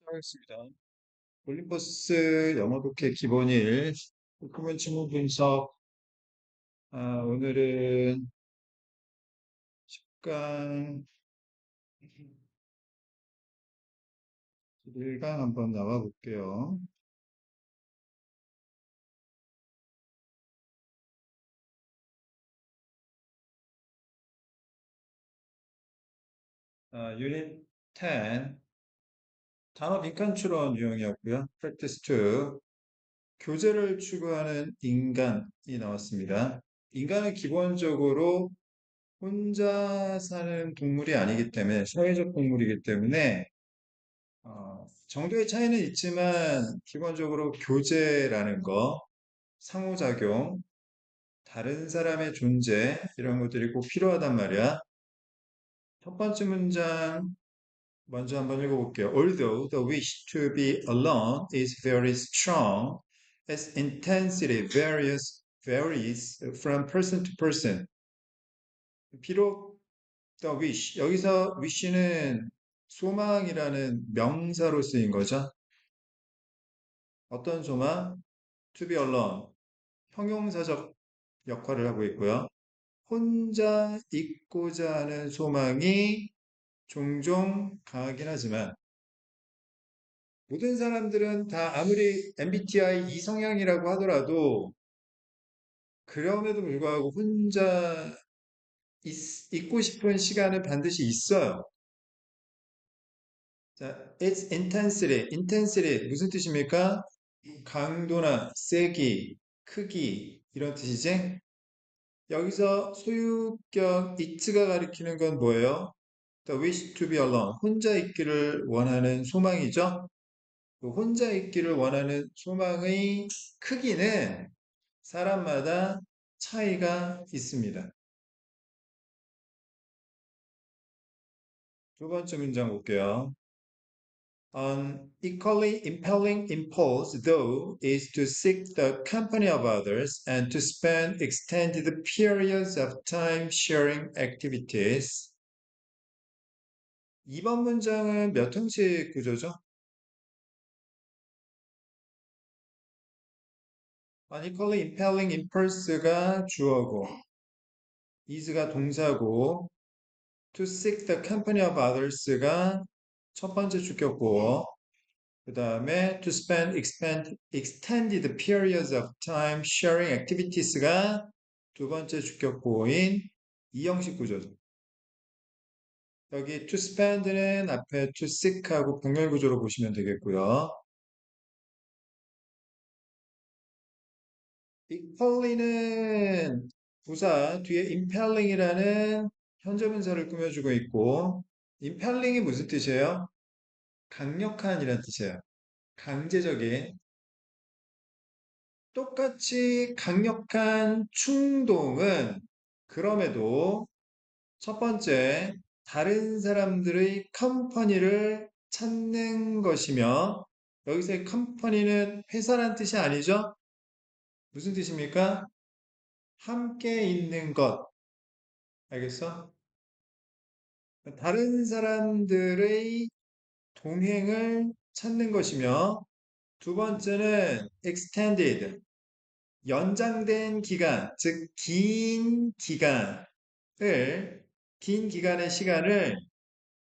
하겠습니다. 올림퍼스 영어 독해 기본 1, 도큐ment 지문 분석. 오늘은 10강 1강 한번 나와 볼게요. 유닛 10, 단어 빈칸 추론 유형이었고요. Practice 2, 교제를 추구하는 인간이 나왔습니다. 인간은 기본적으로 혼자 사는 동물이 아니기 때문에, 사회적 동물이기 때문에 정도의 차이는 있지만 기본적으로 교제라는 거, 상호작용, 다른 사람의 존재 이런 것들이 꼭 필요하단 말이야. 첫 번째 문장 먼저 한번 읽어볼게요. Although the wish to be alone is very strong, its intensity varies from person to person. 비록 the wish, 여기서 wish는 소망이라는 명사로 쓰인 거죠. 어떤 소망? To be alone, 형용사적 역할을 하고 있고요. 혼자 있고자 하는 소망이 종종 강하긴 하지만 모든 사람들은 다 아무리 MBTI 이성향이라고 하더라도 그럼에도 불구하고 혼자 있고 싶은 시간은 반드시 있어요. 자, its intensity 무슨 뜻입니까? 강도나 세기, 크기 이런 뜻이지? 여기서 소유격 it가 가리키는 건 뭐예요? The wish to be alone. 혼자 있기를 원하는 소망이죠. 그 혼자 있기를 원하는 소망의 크기는 사람마다 차이가 있습니다. 두 번째 문장 볼게요. An equally impelling impulse, though, is to seek the company of others and to spend extended periods of time sharing activities. 이번 문장은 몇 형식 구조죠? unequally impelling impulse가 주어고, is가 동사고, to seek the company of others가 첫 번째 주격고, 그 다음에 to extended periods of time sharing activities가 두 번째 주격고인 이형식 구조죠. 여기 to spend는 앞에 to seek하고 병렬 구조로 보시면 되겠고요. equally는 부사 뒤에 impelling이라는 현재분사를 꾸며주고 있고 impelling이 무슨 뜻이에요? 강력한이라는 뜻이에요. 강제적인 똑같이 강력한 충동은 그럼에도 첫 번째 다른 사람들의 컴퍼니를 찾는 것이며 여기서의 컴퍼니는 회사란 뜻이 아니죠? 무슨 뜻입니까? 함께 있는 것. 알겠어? 다른 사람들의 동행을 찾는 것이며 두 번째는 extended, 연장된 기간, 즉 긴 기간의 시간을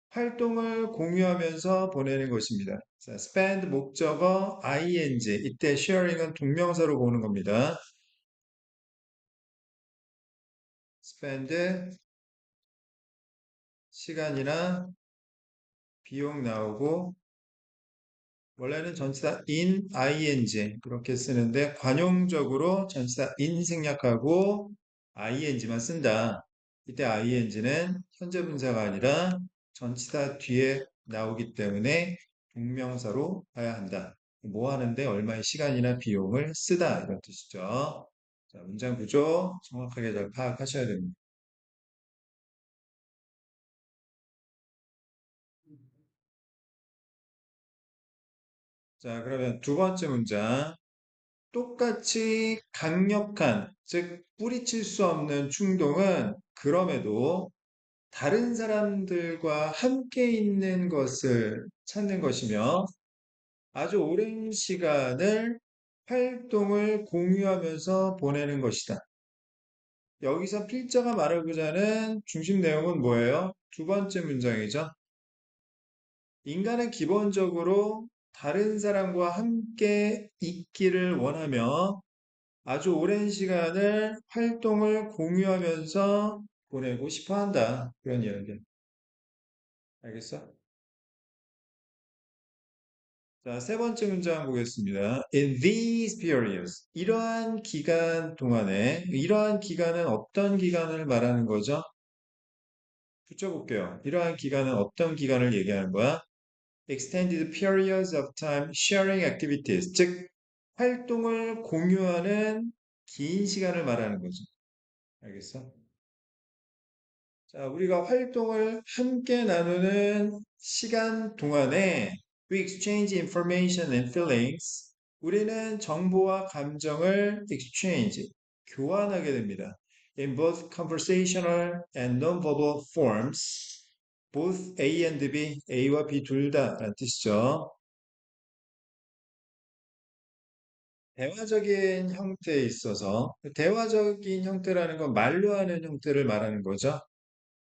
활동을 공유하면서 보내는 것입니다. 자, spend 목적어 ing, 이때 sharing은 동명사로 보는 겁니다. spend 시간이나 비용 나오고 원래는 전치사 in ing 그렇게 쓰는데 관용적으로 전치사 in 생략하고 ing만 쓴다. 이때 ing는 현재 분사가 아니라 전치사 뒤에 나오기 때문에 동명사로 봐야 한다. 뭐 하는데 얼마의 시간이나 비용을 쓰다 이런 뜻이죠. 자, 문장 구조 정확하게 잘 파악하셔야 됩니다. 자, 그러면 두 번째 문장. 똑같이 강력한, 즉 뿌리칠 수 없는 충동은 그럼에도 다른 사람들과 함께 있는 것을 찾는 것이며 아주 오랜 시간을 활동을 공유하면서 보내는 것이다. 여기서 필자가 말하고자 하는 중심 내용은 뭐예요? 두 번째 문장이죠. 인간은 기본적으로 다른 사람과 함께 있기를 원하며 아주 오랜 시간을 활동을 공유하면서 보내고 싶어 한다. 그런 이야기. 알겠어? 자, 세 번째 문장 보겠습니다. In these periods. 이러한 기간 동안에, 이러한 기간은 어떤 기간을 말하는 거죠? 붙여볼게요. 이러한 기간은 어떤 기간을 얘기하는 거야? Extended periods of time sharing activities. 즉, 활동을 공유하는 긴 시간을 말하는 거죠. 알겠어? 자, 우리가 활동을 함께 나누는 시간 동안에 we exchange information and feelings. 우리는 정보와 감정을 exchange, 교환하게 됩니다. In both conversational and non-verbal forms. both A and B, A와 B 둘 다라는 뜻이죠. 대화적인 형태에 있어서 대화적인 형태라는 건 말로 하는 형태를 말하는 거죠.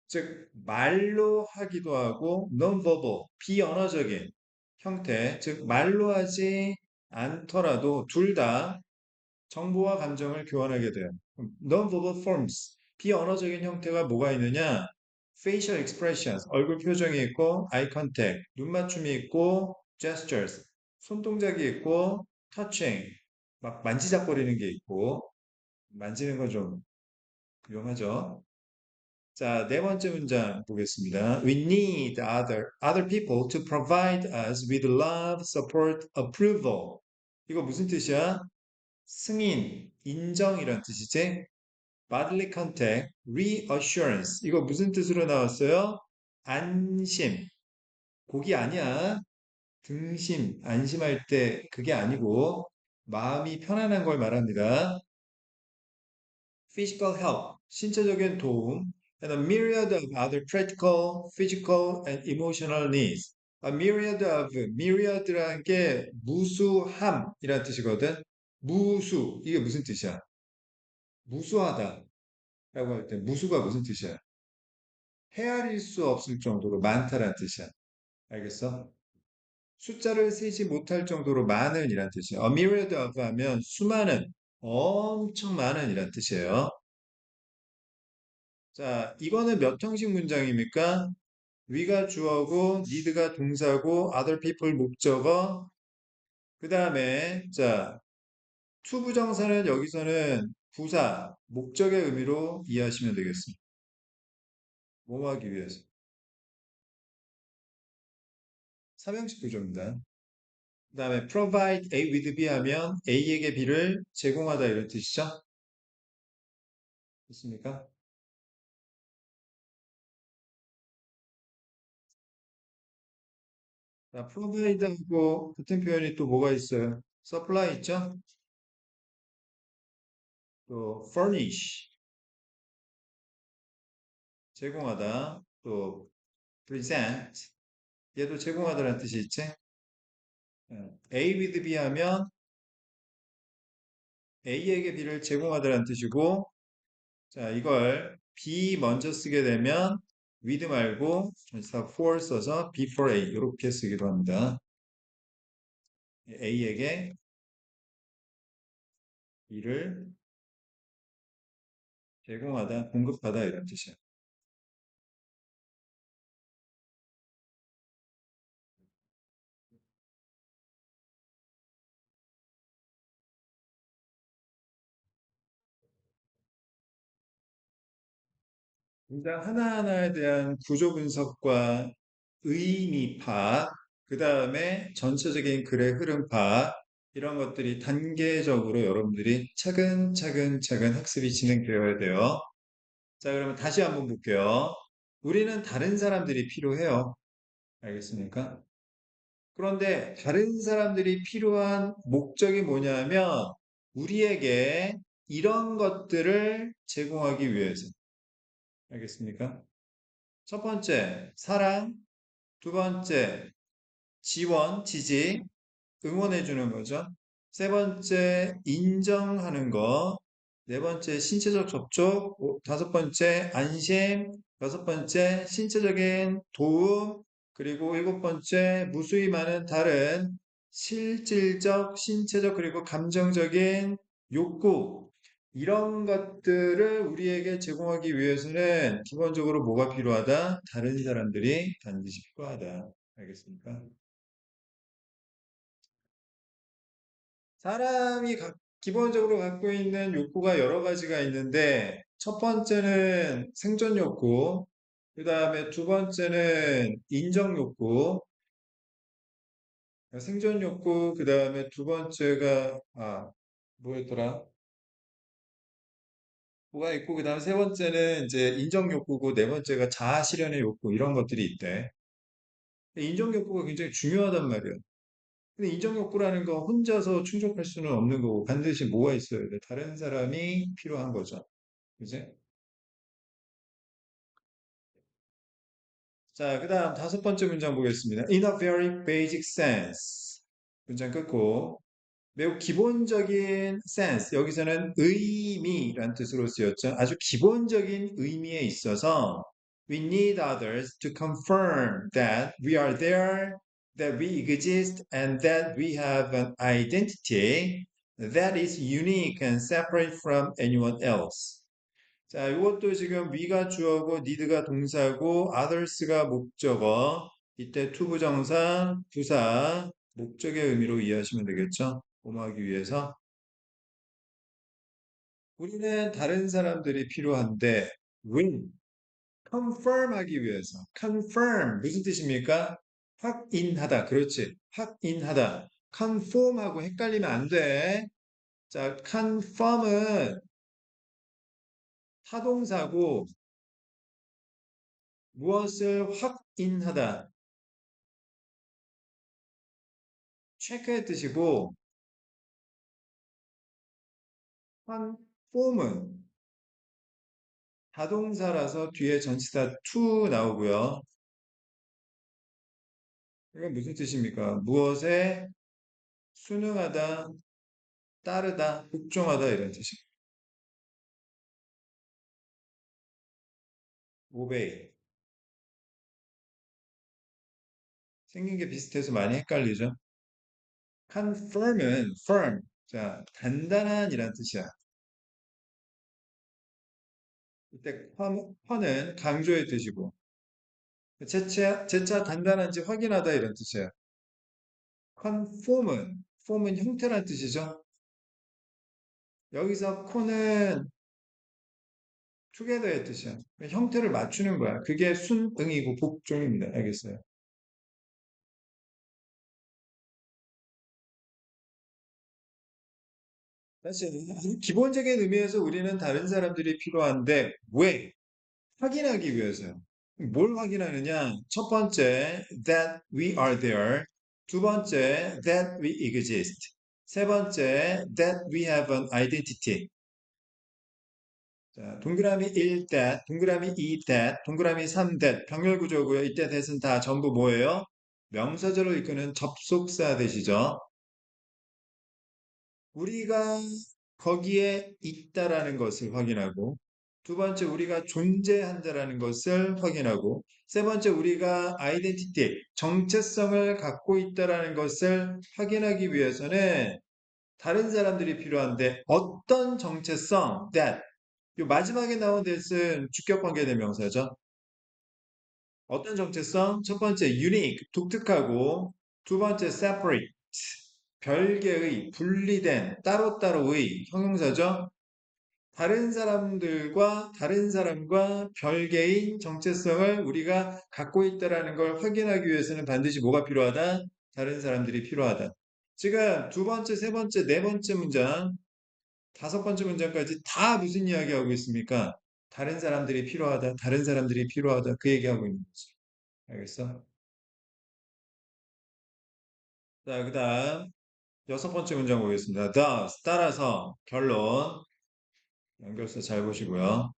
즉 말로 하기도 하고 non-verbal, 비언어적인 형태, 즉 말로 하지 않더라도 둘 다 정보와 감정을 교환하게 돼요. Non-verbal forms, 비언어적인 형태가 뭐가 있느냐? facial expressions, 얼굴 표정이 있고 eye contact, 눈 맞춤이 있고 gestures, 손동작이 있고 touching, 막 만지작거리는 게 있고 만지는 건 좀 위험하죠. 자, 네 번째 문장 보겠습니다. We need other people to provide us with love, support, approval. 이거 무슨 뜻이야? 승인, 인정이란 뜻이지? Bodily contact, reassurance. 이거 무슨 뜻으로 나왔어요? 안심. 곡이 아니야. 등심, 안심할 때 그게 아니고 마음이 편안한 걸 말합니다. physical help, 신체적인 도움, and a myriad of other practical, physical, and emotional needs. A myriad of, myriad라는 게 무수함이라는 뜻이거든. 무수, 이게 무슨 뜻이야? 무수하다 라고 할 때 무수가 무슨 뜻이야? 헤아릴 수 없을 정도로 많다라는 뜻이야. 알겠어? 숫자를 세지 못할 정도로 많은 이란 뜻이에요. A myriad of 하면 수많은, 엄청 많은 이란 뜻이에요. 자, 이거는 몇 형식 문장입니까? 위가 주어고, need가 동사고, other people 목적어, 그 다음에, 자, to 부정사는 여기서는 부사, 목적의 의미로 이해하시면 되겠습니다. 뭐 하기 위해서? 삼형식 구조입니다. 그 다음에 provide A with B 하면 A에게 B를 제공하다 이런 뜻이죠? 됐습니까? 자, provide하고 같은 표현이 또 뭐가 있어요? supply 있죠? 또 furnish, 제공하다. 또 present, 얘도 제공하다라는 뜻이 있지? A with B 하면 A에게 B를 제공하다라는 뜻이고, 자, 이걸 B 먼저 쓰게 되면 with 말고 전치사 for 써서 B for A 이렇게 쓰기도 합니다. A에게 B를 제공하다, 공급하다 이런 뜻이에요. 문장 하나하나에 대한 구조 분석과 의미 파악, 그 다음에 전체적인 글의 흐름 파악, 이런 것들이 단계적으로 여러분들이 차근차근 학습이 진행되어야 돼요. 자, 그러면 다시 한번 볼게요. 우리는 다른 사람들이 필요해요. 알겠습니까? 그런데 다른 사람들이 필요한 목적이 뭐냐면 우리에게 이런 것들을 제공하기 위해서. 알겠습니까? 첫 번째, 사랑. 두 번째, 지원, 지지. 응원해 주는 거죠. 세 번째, 인정하는 거. 네 번째, 신체적 접촉. 다섯 번째, 안심. 여섯 번째, 신체적인 도움. 그리고 일곱 번째, 무수히 많은 다른 실질적, 신체적, 그리고 감정적인 욕구. 이런 것들을 우리에게 제공하기 위해서는 기본적으로 뭐가 필요하다? 다른 사람들이 반드시 필요하다. 알겠습니까? 사람이 기본적으로 갖고 있는 욕구가 여러 가지가 있는데, 첫 번째는 생존 욕구, 그 다음에 두 번째는 인정 욕구, 생존 욕구, 그 다음에 두 번째가, 뭐였더라? 뭐가 있고, 그 다음에 세 번째는 이제 인정 욕구고, 네 번째가 자아 실현의 욕구, 이런 것들이 있대. 인정 욕구가 굉장히 중요하단 말이야. 근데 인정 욕구라는 거 혼자서 충족할 수는 없는 거고, 반드시 뭐가 있어야 돼? 다른 사람이 필요한 거죠. 그지? 자, 그 다음 다섯 번째 문장 보겠습니다. In a very basic sense. 문장 끊고, 매우 기본적인 sense. 여기서는 의미란 뜻으로 쓰였죠. 아주 기본적인 의미에 있어서 we need others to confirm that we are there, that we exist, and that we have an identity that is unique and separate from anyone else. 자, 이것도 지금 we가 주어고 need가 동사고 others가 목적어. 이때 투부정사, 부사, 목적의 의미로 이해하시면 되겠죠? 봄하기 위해서. 우리는 다른 사람들이 필요한데 when confirm 하기 위해서. confirm 무슨 뜻입니까? 확인하다. 그렇지. 확인하다. conform하고 헷갈리면 안 돼. 자, confirm은 타동사고 무엇을 확인하다. 체크의 뜻이고 conform은 자동사라서 뒤에 전치사 to 나오고요. 이건 무슨 뜻입니까? 무엇에 순응하다, 따르다, 복종하다 이런 뜻입니다. obey. 생긴 게 비슷해서 많이 헷갈리죠? confirm은 firm. 자, 단단한이란 뜻이야. 이때 는 강조의 뜻이고 재차 단단한지 확인하다 이런 뜻이에요. form은 형태란 뜻이죠. 여기서 con은 together의 뜻이야. 형태를 맞추는 거야. 그게 순응이고 복종입니다. 알겠어요? 사실 기본적인 의미에서 우리는 다른 사람들이 필요한데 왜? 확인하기 위해서요. 뭘 확인하느냐? 첫 번째, that we are there. 두 번째, that we exist. 세 번째, that we have an identity. 자, 동그라미 1 that, 동그라미 2 that, 동그라미 3 that 병렬 구조고요. 이때 that은 다 전부 뭐예요? 명사절을 이끄는 접속사 되시죠. 우리가 거기에 있다라는 것을 확인하고 두 번째 우리가 존재한다라는 것을 확인하고 세 번째 우리가 아이덴티티, 정체성을 갖고 있다라는 것을 확인하기 위해서는 다른 사람들이 필요한데 어떤 정체성, that 이 마지막에 나온 that은 주격 관계대 명사죠. 어떤 정체성? 첫 번째 unique, 독특하고 두 번째 separate, 별개의, 분리된, 따로따로의 형용사죠. 다른 사람과 별개인 정체성을 우리가 갖고 있다라는 걸 확인하기 위해서는 반드시 뭐가 필요하다? 다른 사람들이 필요하다. 지금 두 번째, 세 번째, 네 번째 문장, 다섯 번째 문장까지 다 무슨 이야기하고 있습니까? 다른 사람들이 필요하다, 다른 사람들이 필요하다, 그 얘기하고 있는 거죠. 알겠어? 자, 그 다음, 여섯 번째 문장 보겠습니다. thus, 따라서, 결론, 연결서 잘 보시고요.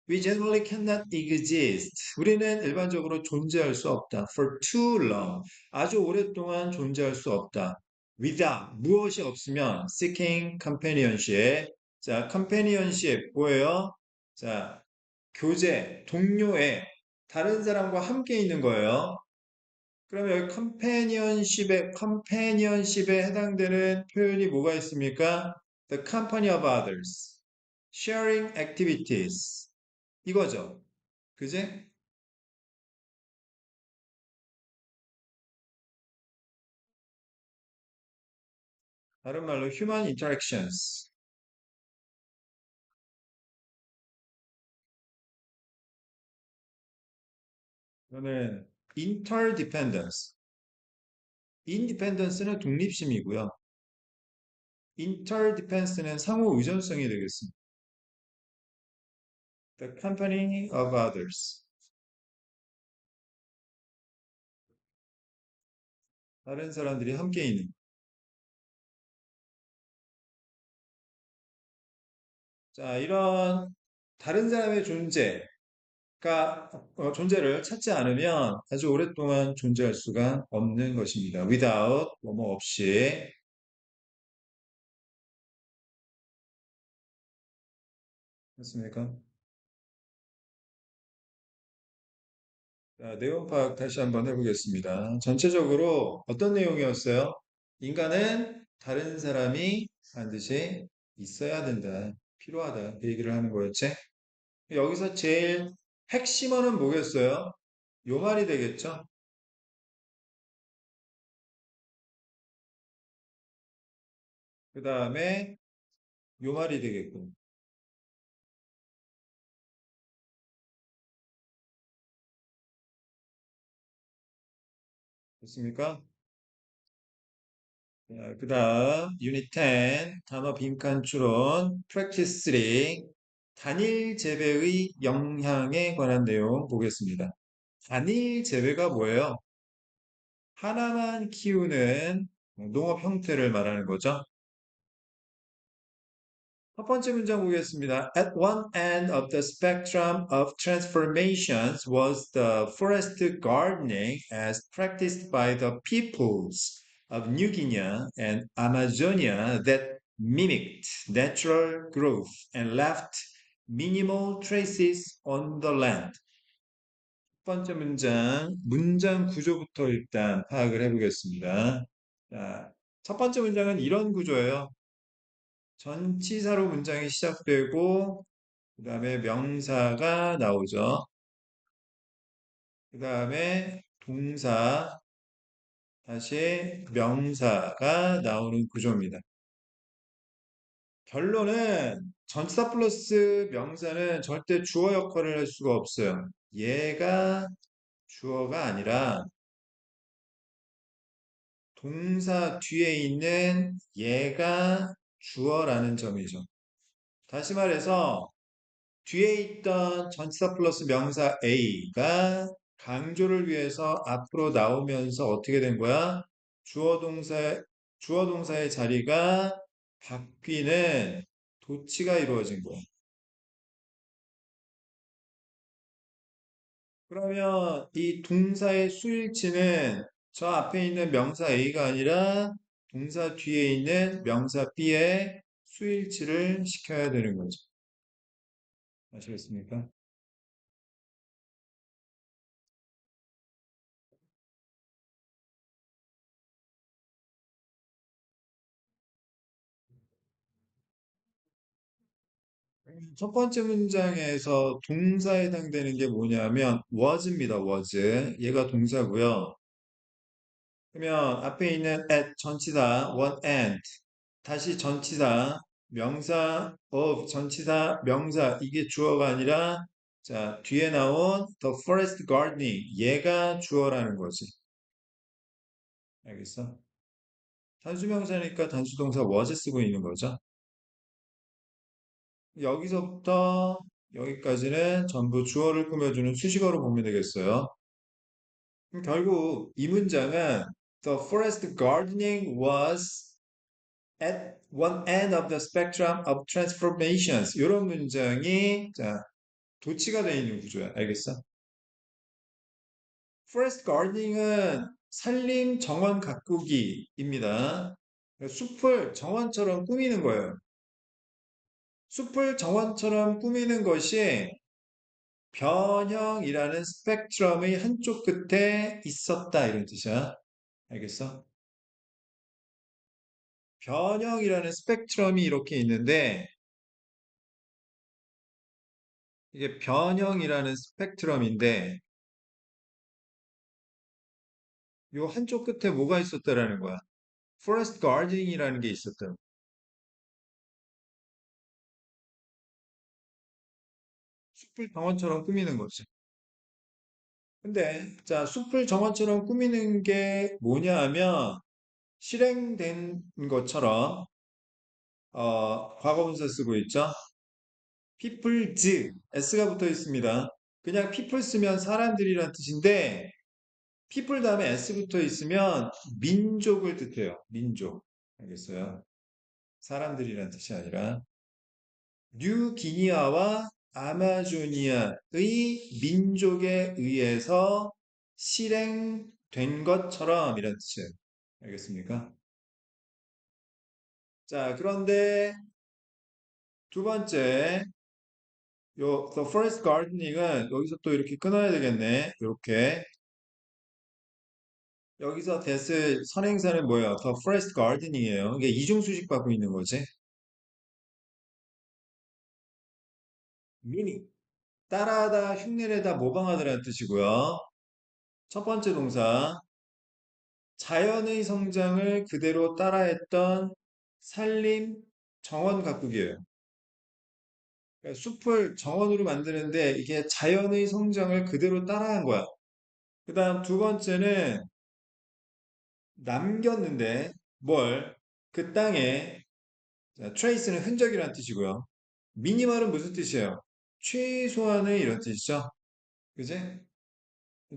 We generally cannot exist. 우리는 일반적으로 존재할 수 없다. For too long. 아주 오랫동안 존재할 수 없다. without 무엇이 없으면 seeking companionship. 자, companionship 뭐예요? 자, 교제, 동료애, 다른 사람과 함께 있는 거예요. 그러면 여기 companionship에 해당되는 표현이 뭐가 있습니까? The company of others, sharing activities 이거죠. 그지? 다른 말로 human interactions. 이거는 interdependence. independence는 독립심이고요. interdependence는 상호 의존성이 되겠습니다. The company of others. 다른 사람들이 함께 있는. 자, 이런 다른 사람의 존재를 찾지 않으면 아주 오랫동안 존재할 수가 없는 것입니다. without, 뭐뭐 없이. 맞습니까? 자, 내용 파악 다시 한번 해보겠습니다. 전체적으로 어떤 내용이었어요? 인간은 다른 사람이 반드시 있어야 된다. 필요하다. 그 얘기를 하는 거였지? 여기서 제일 핵심어는 뭐겠어요? 요 말이 되겠죠? 그 다음에 요 말이 되겠고. 됐습니까? 그 다음 유닛 10 단어 빈칸 추론 프랙티스 3 단일 재배의 영향에 관한 내용 보겠습니다. 단일 재배가 뭐예요? 하나만 키우는 농업 형태를 말하는 거죠. 첫 번째 문장 보겠습니다. At one end of the spectrum of transformations was the forest gardening as practiced by the peoples of New Guinea and Amazonia that mimicked natural growth and left minimal traces on the land. 첫 번째 문장 구조부터 일단 파악을 해보겠습니다. 자, 첫 번째 문장은 이런 구조예요. 전치사로 문장이 시작되고, 그 다음에 명사가 나오죠. 그 다음에 동사, 다시 명사가 나오는 구조입니다. 결론은 전치사 플러스 명사는 절대 주어 역할을 할 수가 없어요. 얘가 주어가 아니라 동사 뒤에 있는 얘가 주어라는 점이죠. 다시 말해서 뒤에 있던 전치사 플러스 명사 A가 강조를 위해서 앞으로 나오면서 어떻게 된 거야? 주어 동사의 자리가 바뀌는 도치가 이루어진 거야. 그러면 이 동사의 수일치는 저 앞에 있는 명사 A가 아니라 동사 뒤에 있는 명사 B의 수일치를 시켜야 되는 거죠. 아시겠습니까? 첫 번째 문장에서 동사에 해당되는 게 뭐냐면 was입니다. was. 얘가 동사고요. 그러면 앞에 있는 at 전치사 one and 다시 전치사 명사 of 전치사 명사 이게 주어가 아니라 자 뒤에 나온 the forest gardening 얘가 주어라는 거지. 알겠어? 단수명사니까 단수동사 was 쓰고 있는 거죠. 여기서부터 여기까지는 전부 주어를 꾸며주는 수식어로 보면 되겠어요. 그럼 결국 이 문장은 The forest gardening was at one end of the spectrum of transformations. 이런 문장이 자, 도치가 되어 있는 구조야. 알겠어? forest gardening은 산림 정원 가꾸기입니다. 숲을 정원처럼 꾸미는 거예요. 숲을 정원처럼 꾸미는 것이 변형이라는 스펙트럼의 한쪽 끝에 있었다 이런 뜻이야. 알겠어? 변형이라는 스펙트럼이 이렇게 있는데 이게 변형이라는 스펙트럼인데 요 한쪽 끝에 뭐가 있었다라는 거야? 포레스트 가든이라는 게 있었다. 숲을 정원처럼 꾸미는 거지. 근데 자, 숲을 정원처럼 꾸미는 게 뭐냐 하면 실행된 것처럼 과거분사 쓰고 있죠. people's s가 붙어 있습니다. 그냥 people 쓰면 사람들이란 뜻인데 people 다음에 s 붙어 있으면 민족을 뜻해요. 민족. 알겠어요? 사람들이란 뜻이 아니라 뉴기니아와 아마조니아의 민족에 의해서 실행된 것처럼 이런 뜻이에요. 알겠습니까? 자, 그런데 두 번째, The Forest Gardening은 여기서 또 이렇게 끊어야 되겠네. 이렇게. 여기서 됐을 선행사는 뭐예요? The Forest Gardening이에요. 이게 이중수식 받고 있는 거지. 미니. 따라하다, 흉내내다, 모방하다라는 뜻이고요. 첫 번째 동사, 자연의 성장을 그대로 따라했던 산림 정원 가꾸기예요. 그러니까 숲을 정원으로 만드는데 이게 자연의 성장을 그대로 따라한 거야. 그 다음 두 번째는 남겼는데 뭘? 그 땅에 트레이스는 흔적이라는 뜻이고요. 미니멀은 무슨 뜻이에요? 최소한의 이런 뜻이죠. 그지?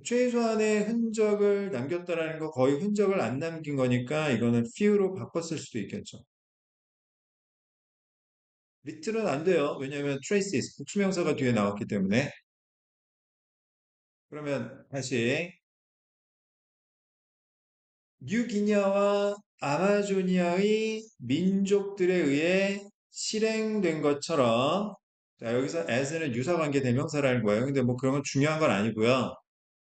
최소한의 흔적을 남겼다라는 거 거의 흔적을 안 남긴 거니까 이거는 few로 바꿨을 수도 있겠죠. little은 안 돼요. 왜냐하면 traces, 투명사가 뒤에 나왔기 때문에. 그러면 다시 뉴기니아와 아마조니아의 민족들에 의해 실행된 것처럼 자, 여기서 as는 유사관계 대명사라는 거예요. 근데 뭐 그런 건 중요한 건 아니고요.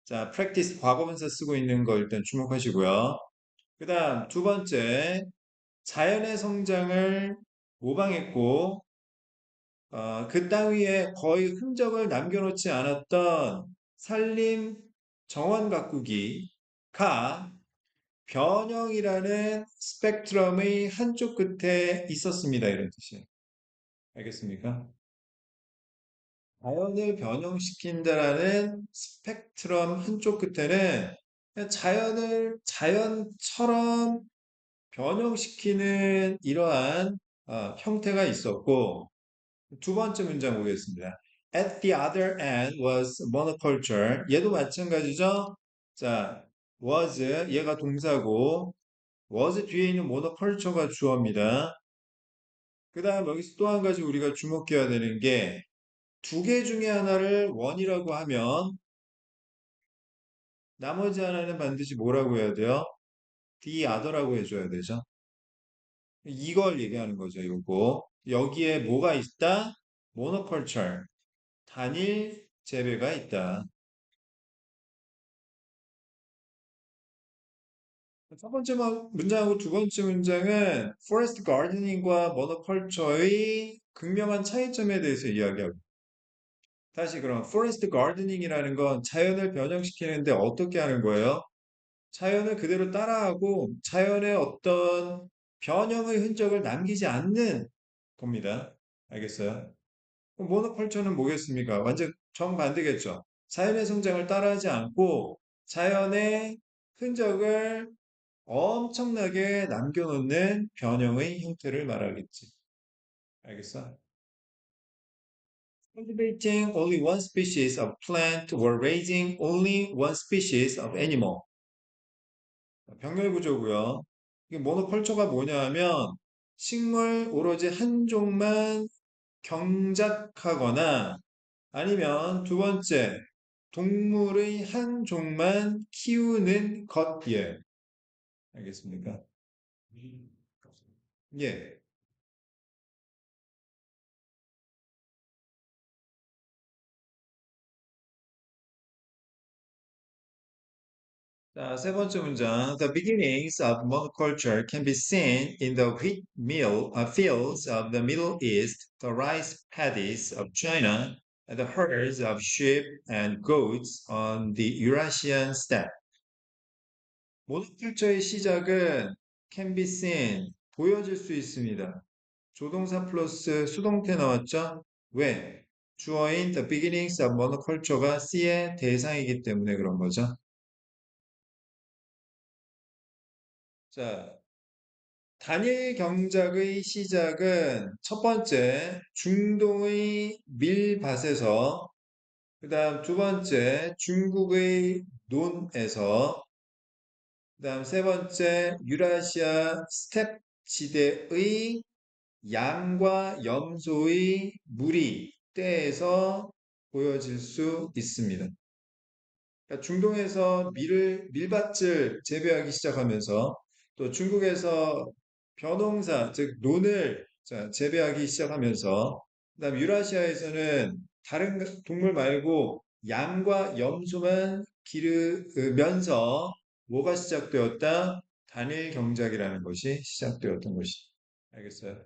자, practice 과거분사 쓰고 있는 거 일단 주목하시고요. 그 다음 두 번째, 자연의 성장을 모방했고 그 땅 위에 거의 흔적을 남겨놓지 않았던 산림 정원 가꾸기가 변형이라는 스펙트럼의 한쪽 끝에 있었습니다. 이런 뜻이에요. 알겠습니까? 자연을 변형시킨다라는 스펙트럼 한쪽 끝에는 그냥 자연을 자연처럼 변형시키는 이러한 형태가 있었고 두 번째 문장 보겠습니다. At the other end was monoculture. 얘도 마찬가지죠. 자, was 얘가 동사고 was 뒤에 있는 monoculture가 주어입니다. 그 다음 여기서 또 한 가지 우리가 주목해야 되는 게 두 개 중에 하나를 원이라고 하면 나머지 하나는 반드시 뭐라고 해야 돼요? the other라고 해줘야 되죠. 이걸 얘기하는 거죠, 이거. 여기에 뭐가 있다? monoculture. 단일 재배가 있다. 첫 번째 문장하고 두 번째 문장은 forest gardening과 monoculture의 극명한 차이점에 대해서 이야기하고 다시 그럼 forest gardening이라는 건 자연을 변형시키는데 어떻게 하는 거예요? 자연을 그대로 따라하고 자연의 어떤 변형의 흔적을 남기지 않는 겁니다. 알겠어요? 그럼 모노컬처는 뭐겠습니까? 완전 정반대겠죠. 자연의 성장을 따라하지 않고 자연의 흔적을 엄청나게 남겨놓는 변형의 형태를 말하겠지. 알겠어? Cultivating only one species of plant or raising only one species of animal. 병렬 구조고요. 이게 모노컬처가 뭐냐 하면 식물 오로지 한 종만 경작하거나 아니면 두 번째 동물의 한 종만 키우는 것이에요. 알겠습니까? 예. 자, 세 번째 문장. The beginnings of monoculture can be seen in the wheat mill fields of the Middle East, the rice paddies of China, and the herds of sheep and goats on the Eurasian steppe. 모노culture의 시작은 can be seen, 보여질 수 있습니다. 조동사 플러스 수동태 나왔죠? 왜? 주어인 the beginnings of monoculture가 C의 대상이기 때문에 그런 거죠. 자, 단일 경작의 시작은 첫 번째 중동의 밀밭에서 그다음 두 번째 중국의 논에서 그다음 세 번째 유라시아 스텝 지대의 양과 염소의 무리 떼에서 보여질 수 있습니다. 그러니까 중동에서 밀밭을 재배하기 시작하면서 또 중국에서 벼농사, 즉 논을 재배하기 시작하면서 그다음 유라시아에서는 다른 동물 말고 양과 염소만 기르면서 뭐가 시작되었다? 단일 경작이라는 것이 시작되었던 것이. 알겠어요?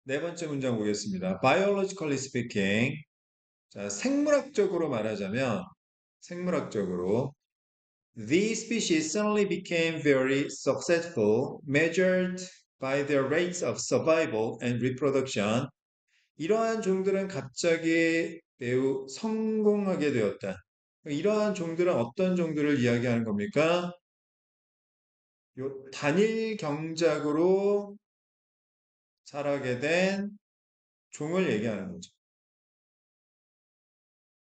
네 번째 문장 보겠습니다. Biologically speaking, 자, 생물학적으로 말하자면 생물학적으로 these species suddenly became very successful, measured by their rates of survival and reproduction. 이러한 종들은 갑자기 매우 성공하게 되었다. 이러한 종들은 어떤 종들을 이야기하는 겁니까? 요 단일 경작으로 자라게 된 종을 얘기하는 거죠.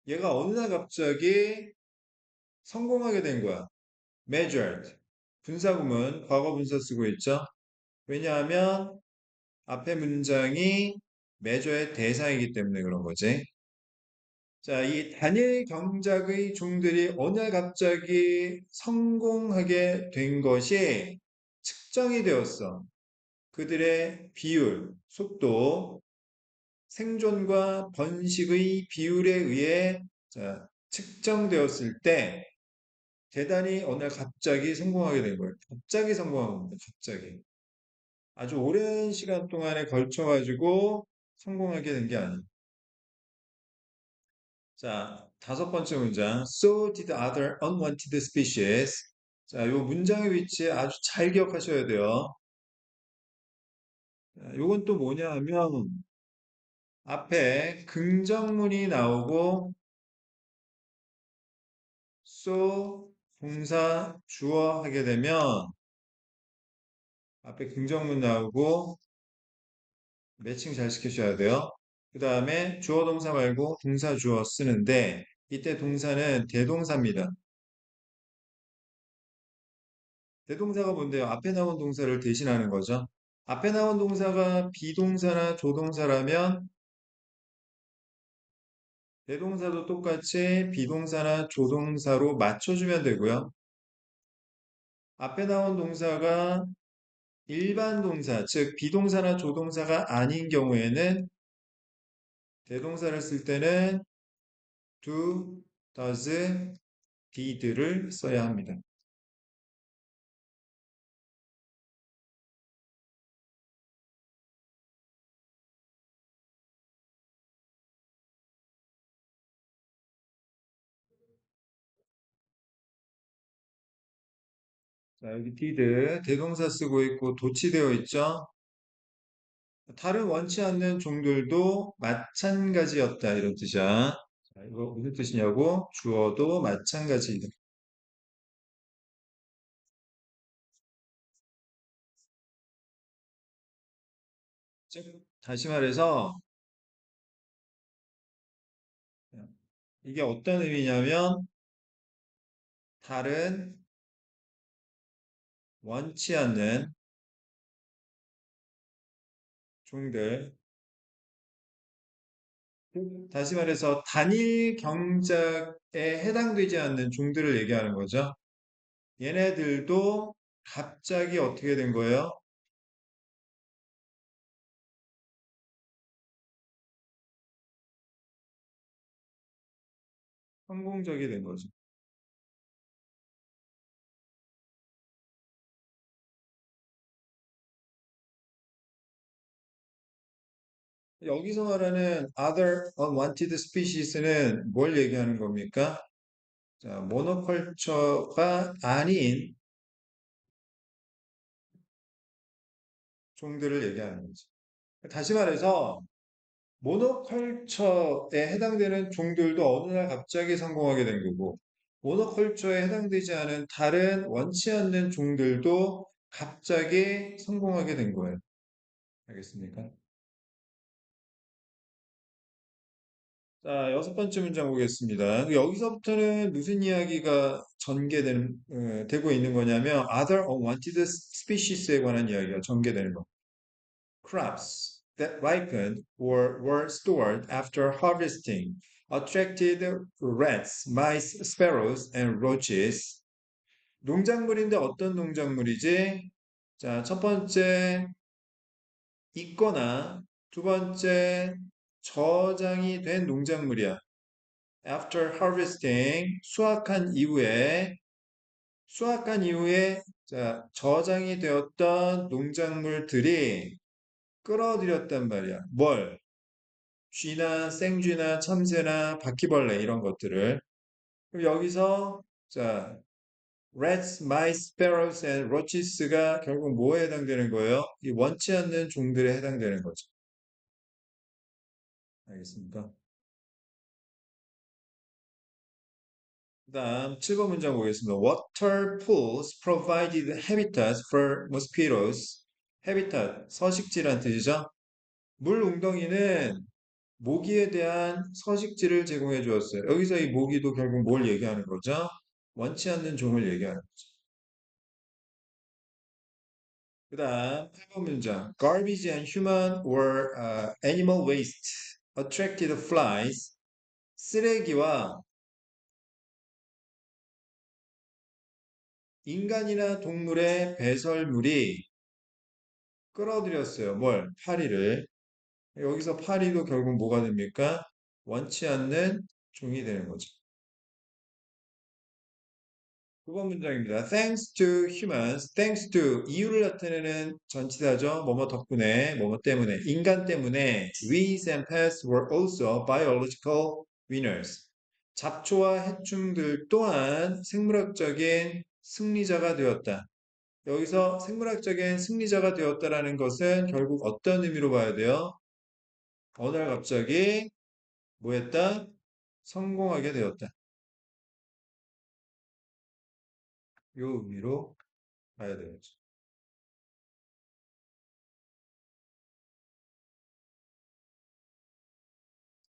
얘가 어느 날 갑자기 성공하게 된 거야. measured. 분사구문, 과거 분사 쓰고 있죠. 왜냐하면 앞에 문장이 measure의 대상이기 때문에 그런 거지. 자, 이 단일 경작의 종들이 어느 날 갑자기 성공하게 된 것이 측정이 되었어. 그들의 비율, 속도, 생존과 번식의 비율에 의해 측정되었을 때 대단히 어느 날 갑자기 성공하게 된 거예요. 갑자기 성공한 겁니다. 갑자기. 아주 오랜 시간 동안에 걸쳐가지고 성공하게 된 게 아니에요. 자, 다섯 번째 문장. So did other unwanted species. 자, 요 문장의 위치 아주 잘 기억하셔야 돼요. 자, 요건 또 뭐냐 하면 앞에 긍정문이 나오고 so 동사 주어 하게 되면 앞에 긍정문 나오고 매칭 잘 시켜줘야 돼요. 그 다음에 주어 동사 말고 동사 주어 쓰는데 이때 동사는 대동사입니다. 대동사가 뭔데요? 앞에 나온 동사를 대신하는 거죠. 앞에 나온 동사가 비동사나 조동사라면 대동사도 똑같이 비동사나 조동사로 맞춰주면 되고요. 앞에 나온 동사가 일반 동사, 즉 비동사나 조동사가 아닌 경우에는 대동사를 쓸 때는 do, does, did를 써야 합니다. 자, 여기 did 대동사 쓰고 있고 도치되어 있죠. 다른 원치 않는 종들도 마찬가지였다 이런 뜻이야. 자, 이거 무슨 뜻이냐고? 주어도 마찬가지이다. 즉, 다시 말해서 이게 어떤 의미냐면 다른 원치 않는 종들, 다시 말해서 단일 경작에 해당되지 않는 종들을 얘기하는 거죠. 얘네들도 갑자기 어떻게 된 거예요? 성공적이 된 거죠. 여기서 말하는 other unwanted species는 뭘 얘기하는 겁니까? 자, 모노컬처가 아닌 종들을 얘기하는 거죠. 다시 말해서 모노컬처에 해당되는 종들도 어느 날 갑자기 성공하게 된 거고, 모노컬처에 해당되지 않은 다른 원치 않는 종들도 갑자기 성공하게 된 거예요. 알겠습니까? 자, 여섯 번째 문장 보겠습니다. 여기서부터는 무슨 이야기가 되고 있는 거냐면, other unwanted species에 관한 이야기가 전개되는 거. Crops that ripened or were stored after harvesting attracted rats, mice, sparrows, and roaches. 농작물인데 어떤 농작물이지? 자, 첫 번째, 익거나 두 번째, 저장이 된 농작물이야. After harvesting, 수확한 이후에 자, 저장이 되었던 농작물들이 끌어들였단 말이야. 뭘? 쥐나 생쥐나 참새나 바퀴벌레 이런 것들을. 그럼 여기서 자, rats, mice, sparrows, and roaches가 결국 뭐에 해당되는 거예요? 이 원치 않는 종들에 해당되는 거죠. 알겠습니까? 그다음 7번 문장 보겠습니다. Water pools provided habitats for mosquitoes. habitat, 서식지란 뜻이죠. 물 웅덩이는 모기에 대한 서식지를 제공해 주었어요. 여기서 이 모기도 결국 뭘 얘기하는 거죠? 원치 않는 종을 얘기하는 거죠. 그 다음 8번 문장. Garbage and human or animal waste attracted flies. 쓰레기와 인간이나 동물의 배설물이 끌어들였어요. 뭘? 파리를. 여기서 파리도 결국 뭐가 됩니까? 원치 않는 종이 되는 거죠. 9번 문장입니다. Thanks to humans, thanks to 이유를 나타내는 전치사죠. 뭐뭐 덕분에, 뭐뭐 때문에, 인간 때문에 weeds and pests were also biological winners. 잡초와 해충들 또한 생물학적인 승리자가 되었다. 여기서 생물학적인 승리자가 되었다라는 것은 결국 어떤 의미로 봐야 돼요? 어느 날 갑자기 뭐 했다? 성공하게 되었다. 이 의미로 봐야 되겠죠.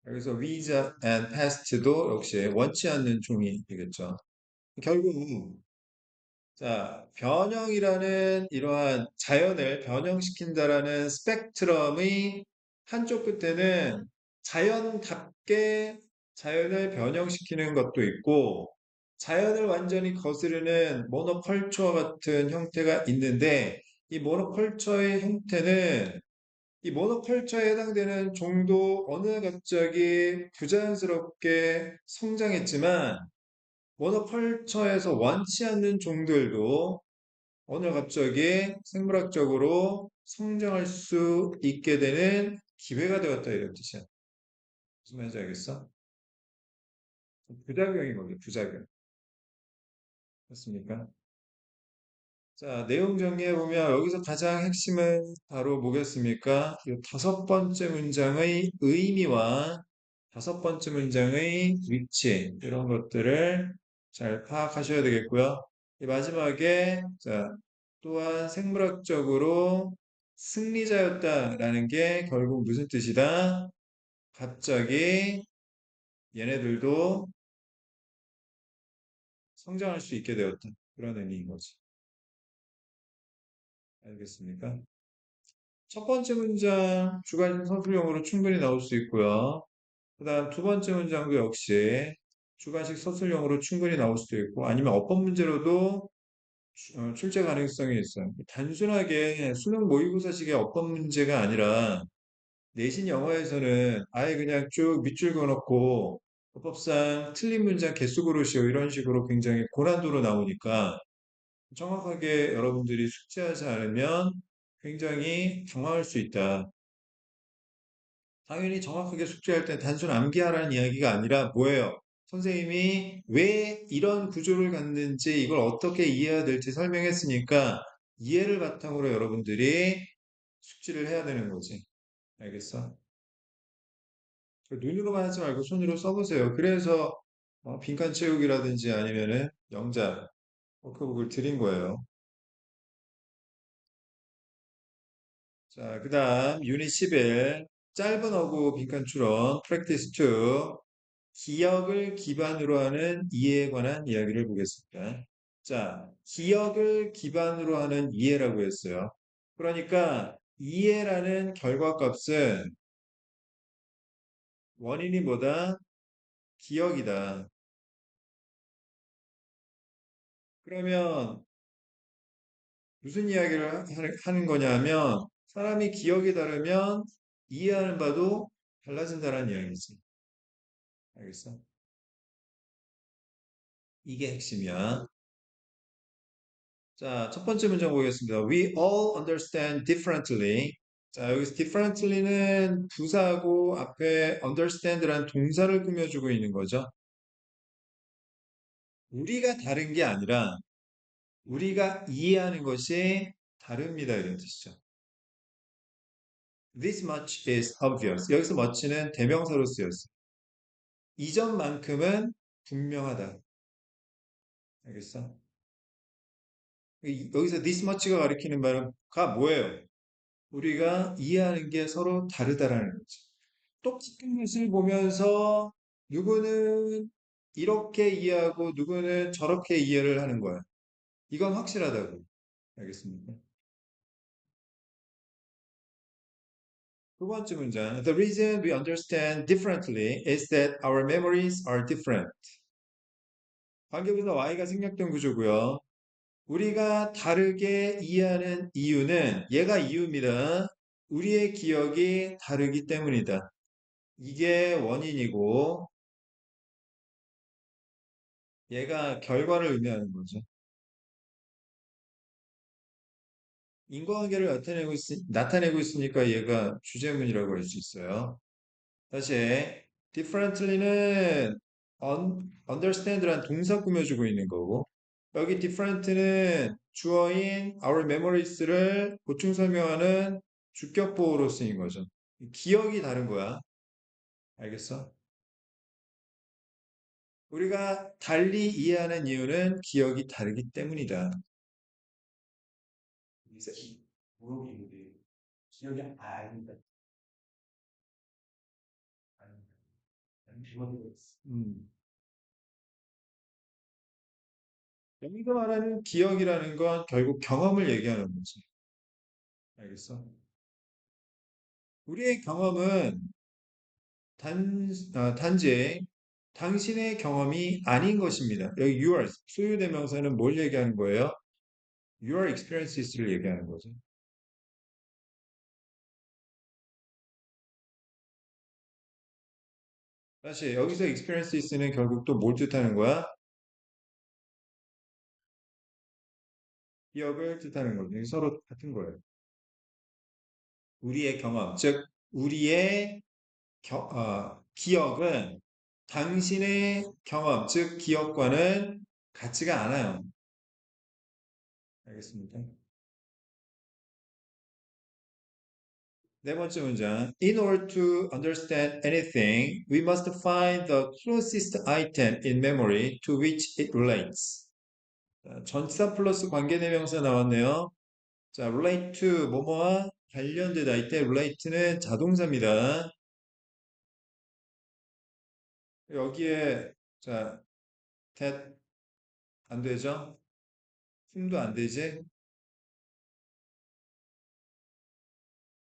여기서 weeds and pest도 역시 원치 않는 종이 되겠죠. 결국 자, 변형이라는 이러한 자연을 변형시킨다라는 스펙트럼의 한쪽 끝에는 자연답게 자연을 변형시키는 것도 있고 자연을 완전히 거스르는 모노컬처 같은 형태가 있는데 이 모노컬처의 형태는 이 모노컬처에 해당되는 종도 어느 날 갑자기 부자연스럽게 성장했지만 모노컬처에서 원치 않는 종들도 어느 날 갑자기 생물학적으로 성장할 수 있게 되는 기회가 되었다 이런 뜻이야. 무슨 말인지 알겠어? 부작용인 거죠, 부작용. 맞습니까? 자, 내용 정리해보면 여기서 가장 핵심은 바로 뭐겠습니까? 이 다섯 번째 문장의 의미와 다섯 번째 문장의 위치, 이런 것들을 잘 파악하셔야 되겠고요. 이 마지막에, 자, 또한 생물학적으로 승리자였다라는 게 결국 무슨 뜻이다? 갑자기 얘네들도 성장할 수 있게 되었다. 그런 의미인 거지. 알겠습니까? 첫 번째 문장 주관식 서술형으로 충분히 나올 수 있고요. 그 다음 두 번째 문장도 역시 주관식 서술형으로 충분히 나올 수도 있고 아니면 어법 문제로도 출제 가능성이 있어요. 단순하게 수능 모의고사식의 어법 문제가 아니라 내신 영어에서는 아예 그냥 쭉 밑줄 그어놓고 법상 틀린 문장 개수 고르시오 이런 식으로 굉장히 고난도로 나오니까 정확하게 여러분들이 숙지하지 않으면 굉장히 당황할 수 있다. 당연히 정확하게 숙지할 때 단순 암기하라는 이야기가 아니라 뭐예요? 선생님이 왜 이런 구조를 갖는지 이걸 어떻게 이해해야 될지 설명했으니까 이해를 바탕으로 여러분들이 숙지를 해야 되는 거지. 알겠어? 눈으로만 하지 말고 손으로 써보세요. 그래서 빈칸 채우기라든지 아니면은 영작, 워크북을 드린 거예요. 자, 그 다음 유닛 11 짧은 어구 빈칸 추론 프랙티스 2 기억을 기반으로 하는 이해에 관한 이야기를 보겠습니다. 자, 기억을 기반으로 하는 이해라고 했어요. 그러니까 이해라는 결과값은 원인이 뭐다? 기억이다. 그러면 무슨 이야기를 하는 거냐면 사람이 기억이 다르면 이해하는 바도 달라진다는 이야기지. 알겠어? 이게 핵심이야. 자, 첫 번째 문장 보겠습니다. We all understand differently. 자, 여기서 differently는 부사하고 앞에 understand라는 동사를 꾸며주고 있는 거죠. 우리가 다른 게 아니라 우리가 이해하는 것이 다릅니다. 이런 뜻이죠. This much is obvious. 여기서 much는 대명사로 쓰였어요. 이전만큼은 분명하다. 알겠어? 여기서 this much가 가리키는 바가 뭐예요? 우리가 이해하는 게 서로 다르다라는 거지. 똑같은 것을 보면서 누구는 이렇게 이해하고 누구는 저렇게 이해를 하는 거야. 이건 확실하다고. 알겠습니까? 두 번째 문장. The reason we understand differently is that our memories are different. 관계부사 Y가 생략된 구조고요. 우리가 다르게 이해하는 이유는 얘가 이유입니다. 우리의 기억이 다르기 때문이다. 이게 원인이고 얘가 결과를 의미하는 거죠. 인과관계를 나타내고 있으니까 얘가 주제문이라고 할 수 있어요. 다시 differently는 understand라는 동사 꾸며주고 있는 거고 여기 different는 주어인 our memories를 보충 설명하는 주격보호로 쓰인 거죠. 기억이 다른 거야. 알겠어? 우리가 달리 이해하는 이유는 기억이 다르기 때문이다. 기억이 아니다. 음. 여기서 말하는 기억이라는 건 결국 경험을 얘기하는 거지. 알겠어? 우리의 경험은 단지 당신의 경험이 아닌 것입니다. 여기 your 소유대명사는 뭘 얘기하는 거예요? Your experiences를 얘기하는 거죠. 다시 여기서 experiences는 결국 또 뭘 뜻하는 거야? 기억을 뜻하는 거죠. 서로 같은 거예요. 우리의 경험, 즉 우리의 기억은 당신의 경험, 즉 기억과는 같지가 않아요. 알겠습니까? 네 번째 문장. In order to understand anything, we must find the closest item in memory to which it relates. 자, 전치사 플러스 관계대명사 나왔네요. 자, relate to 뭐뭐와 관련되다. 이때 relate는 자동사입니다. 여기에 자, that 안 되죠? whom도 안 되지?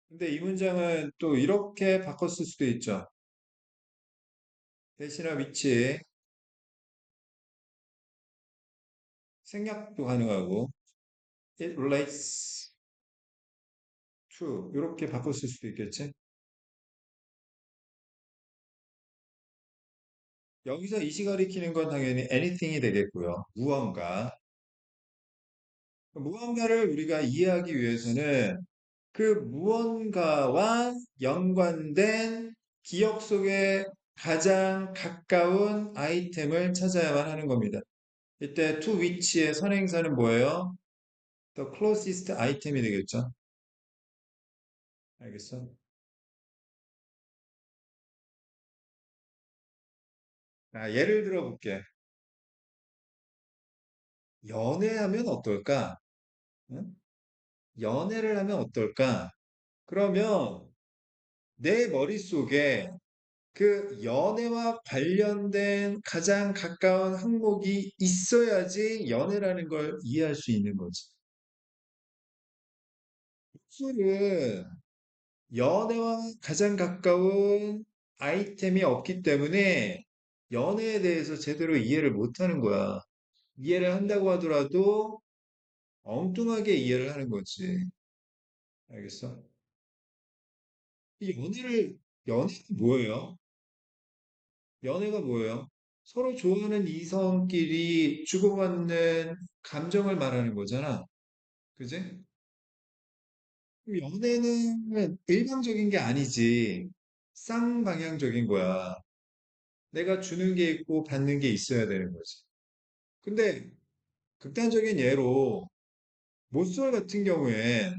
근데 이 문장은 또 이렇게 바꿨을 수도 있죠. 대신에 위치 생략도 가능하고 it relates to 이렇게 바꿨을 수도 있겠지. 여기서 이시 가리키는 건 당연히 anything이 되겠고요. 무언가. 무언가를 우리가 이해하기 위해서는 그 무언가와 연관된 기억 속에 가장 가까운 아이템을 찾아야만 하는 겁니다. 이때 to which의 선행사는 뭐예요? The closest item이 되겠죠. 알겠어? 예를 들어 볼게. 연애하면 어떨까? 응? 연애를 하면 어떨까? 그러면 내 머릿속에 그 연애와 관련된 가장 가까운 항목이 있어야지 연애라는 걸 이해할 수 있는 거지. 술은 연애와 가장 가까운 아이템이 없기 때문에 연애에 대해서 제대로 이해를 못 하는 거야. 이해를 한다고 하더라도 엉뚱하게 이해를 하는 거지. 알겠어? 이 연애가 뭐예요? 연애가 뭐예요? 서로 좋아하는 이성끼리 주고받는 감정을 말하는 거잖아. 그지? 그럼 연애는 일방적인 게 아니지. 쌍방향적인 거야. 내가 주는 게 있고 받는 게 있어야 되는 거지. 근데 극단적인 예로 모쏠 같은 경우엔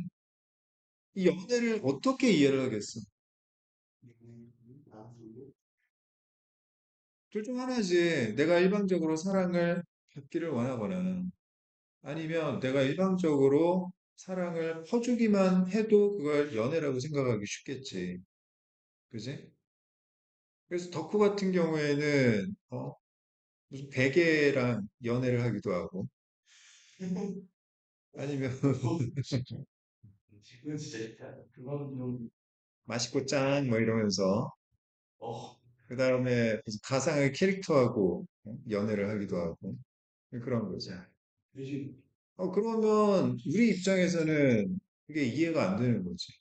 이 연애를 어떻게 이해를 하겠어? 둘 중 하나지. 내가 일방적으로 사랑을 받기를 원하거나 아니면 내가 일방적으로 사랑을 퍼주기만 해도 그걸 연애라고 생각하기 쉽겠지. 그지? 그래서 덕후 같은 경우에는 무슨 베개랑 연애를 하기도 하고 아니면 맛있고 짠 뭐 이러면서 그 다음에 가상의 캐릭터하고 연애를 하기도 하고 그런 거죠. 그러면 우리 입장에서는 그게 이해가 안 되는 거지.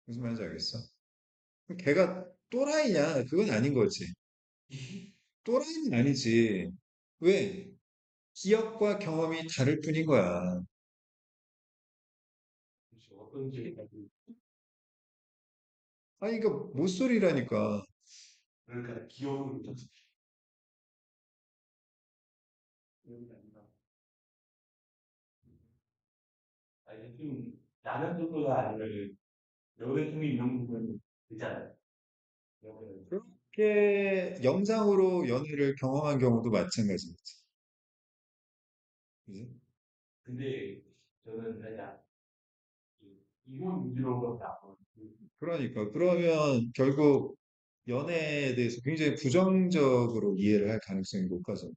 무슨 말인지 알겠어? 걔가 또라이냐? 그건 아닌 거지. 또라이는 아니지. 왜? 기억과 경험이 다를 뿐인 거야. 아니, 이거 못소리라니까. 그렇게 영상으로 연애를 경험한 경우도 마찬가지겠지. 그지? 그러니까. 그러면 결국 연애에 대해서 굉장히 부정적으로 이해를 할 가능성이 높아져.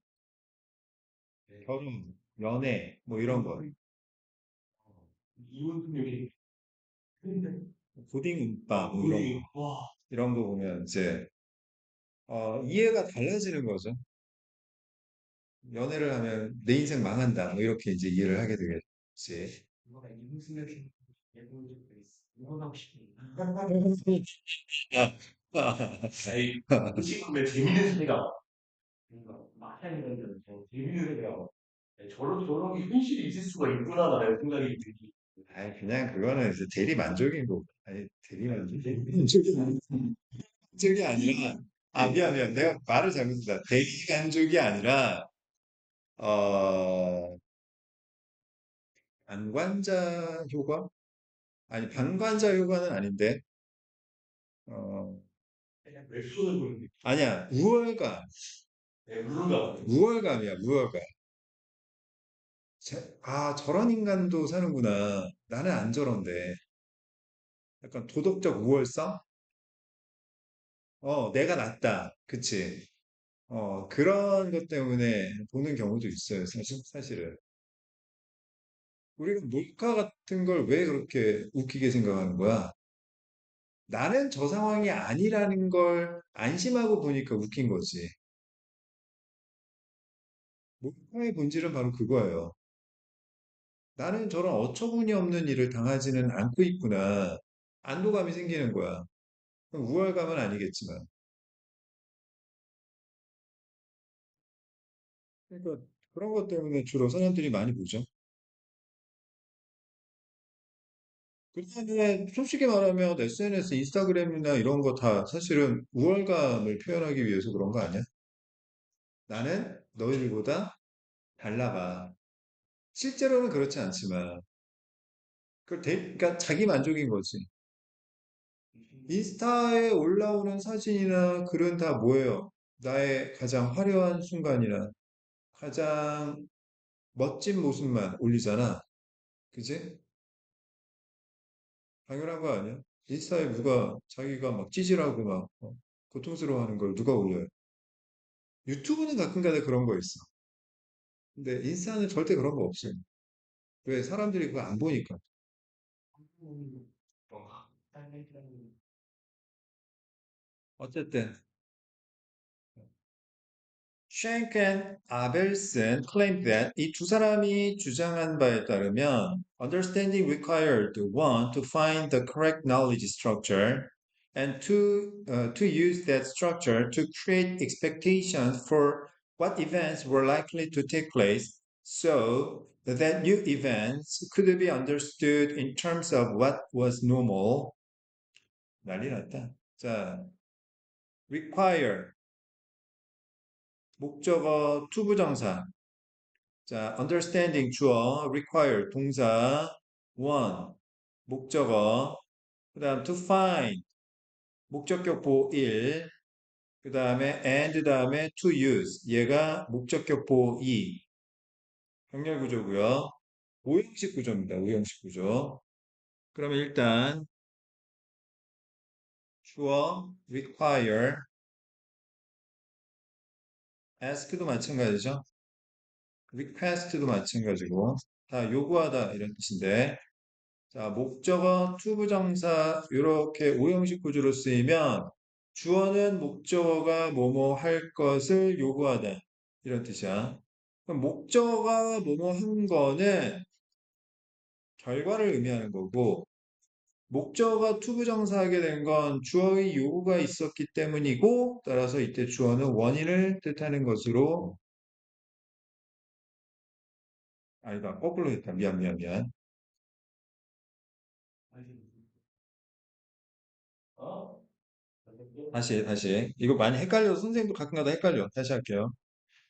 결혼, 연애, 뭐 이런 거. 고딩 운빠, 뭐 이런 거 보면 이제, 이해가 달라지는 거죠. 연애를 하면 내 인생 망한다. 뭐 이렇게 이제 이해를 하게 되겠지. 아니, 그냥 그거는 이제 대리 만족인 거고. 아니, 대리 만족? 대리 만족이 아니라, 미안, 미안. 내가 말을 잘못했다. 대리 만족이 아니라, 어, 방관자 효과? 아니, 방관자 효과는 아닌데, 어, 아니야, 우월감. 우월감이야, 우월감. 저런 인간도 사는구나. 나는 안 저런데. 약간 도덕적 우월성? 내가 낫다. 그치? 그런 것 때문에 보는 경우도 있어요, 사실은. 우리가 몰카 같은 걸 왜 그렇게 웃기게 생각하는 거야? 나는 저 상황이 아니라는 걸 안심하고 보니까 웃긴 거지. 몰카의 본질은 바로 그거예요. 나는 저런 어처구니 없는 일을 당하지는 않고 있구나. 안도감이 생기는 거야. 그럼 우월감은 아니겠지만. 그러니까 그런 것 때문에 주로 사람들이 많이 보죠. 그다음에 솔직히 말하면 SNS, 인스타그램이나 이런 거 다 사실은 우월감을 표현하기 위해서 그런 거 아니야? 나는 너희들보다 달라봐. 실제로는 그렇지 않지만, 그러니까 자기 만족인 거지. 인스타에 올라오는 사진이나 글은 다 뭐예요? 나의 가장 화려한 순간이나 가장 멋진 모습만 올리잖아. 그지? 당연한 거 아니야? 인스타에 누가 자기가 막 찌질하고 막 고통스러워하는 걸 누가 올려요? 유튜브는 가끔가다 그런 거 있어. 근데 인스타는 절대 그런 거 없어요. 왜? 사람들이 그거 안 보니까. 어쨌든 쉔켄 아벨슨 claimed that 이 두 사람이 주장한 바에 따르면 understanding required one to find the correct knowledge structure and to use that structure to create expectations for what events were likely to take place so that new events could be understood in terms of what was normal. 난리 났다. 자, require 목적어 투부정사 자, understanding 주어, require 동사, one 목적어, 그 다음 to find 목적격보 1, 그 다음에 and 다음에 to use 얘가 목적격보 2 병렬 구조고요. 오형식 구조입니다. 오형식 구조. 그러면 일단 주어 require ask도 마찬가지죠. request도 마찬가지고 다 요구하다 이런 뜻인데 자, 목적어, 투부정사 이렇게 오형식 구조로 쓰이면 주어는 목적어가 뭐뭐 할 것을 요구하다 이런 뜻이야. 그럼 목적어가 뭐뭐 한 거는 결과를 의미하는 거고 목적어가 투부정사하게 된 건 주어의 요구가 있었기 때문이고 따라서 이때 주어는 원인을 뜻하는 것으로 아니다 거꾸로 했다 미안 다시 이거 많이 헷갈려서 선생님도 가끔가다 헷갈려 다시 할게요.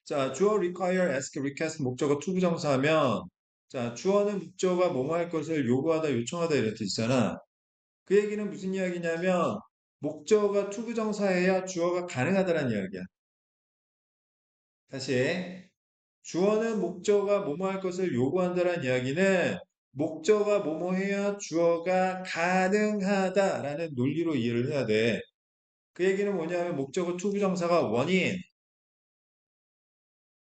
자, 주어 require, ask, request 목적어 투부정사하면 자, 주어는 목적어가 뭐뭐 할 것을 요구하다, 요청하다 이런 뜻이잖아. 그 얘기는 무슨 이야기냐면 목적어가 투부정사해야 주어가 가능하다는 이야기야. 다시 주어는 목적어가 뭐뭐 할 것을 요구한다는 이야기는 목적어가 뭐뭐 해야 주어가 가능하다라는 논리로 이해를 해야 돼. 그 얘기는 뭐냐면 목적어 투부정사가 원인,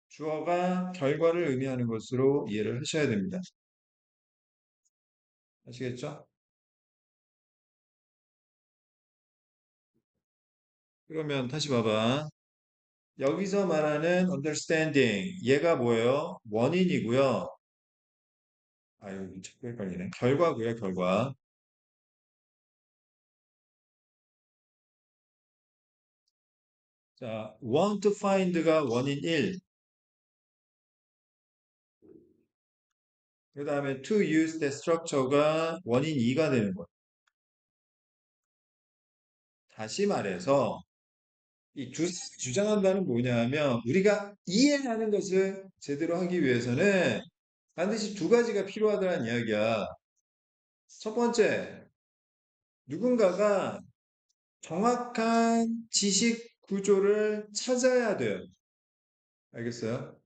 주어가 결과를 의미하는 것으로 이해를 하셔야 됩니다. 아시겠죠? 그러면 다시 봐봐. 여기서 말하는 understanding, 얘가 뭐예요? 원인이고요. 아유, 자꾸 헷갈리네. 결과고요, 결과. 자, want to find가 원인 1, 그 다음에 to use the structure가 원인 2가 되는 거예요. 다시 말해서 이 두 주장한 바는 뭐냐면 우리가 이해하는 것을 제대로 하기 위해서는 반드시 두 가지가 필요하다는 이야기야. 첫 번째, 누군가가 정확한 지식 구조를 찾아야 돼요. 알겠어요?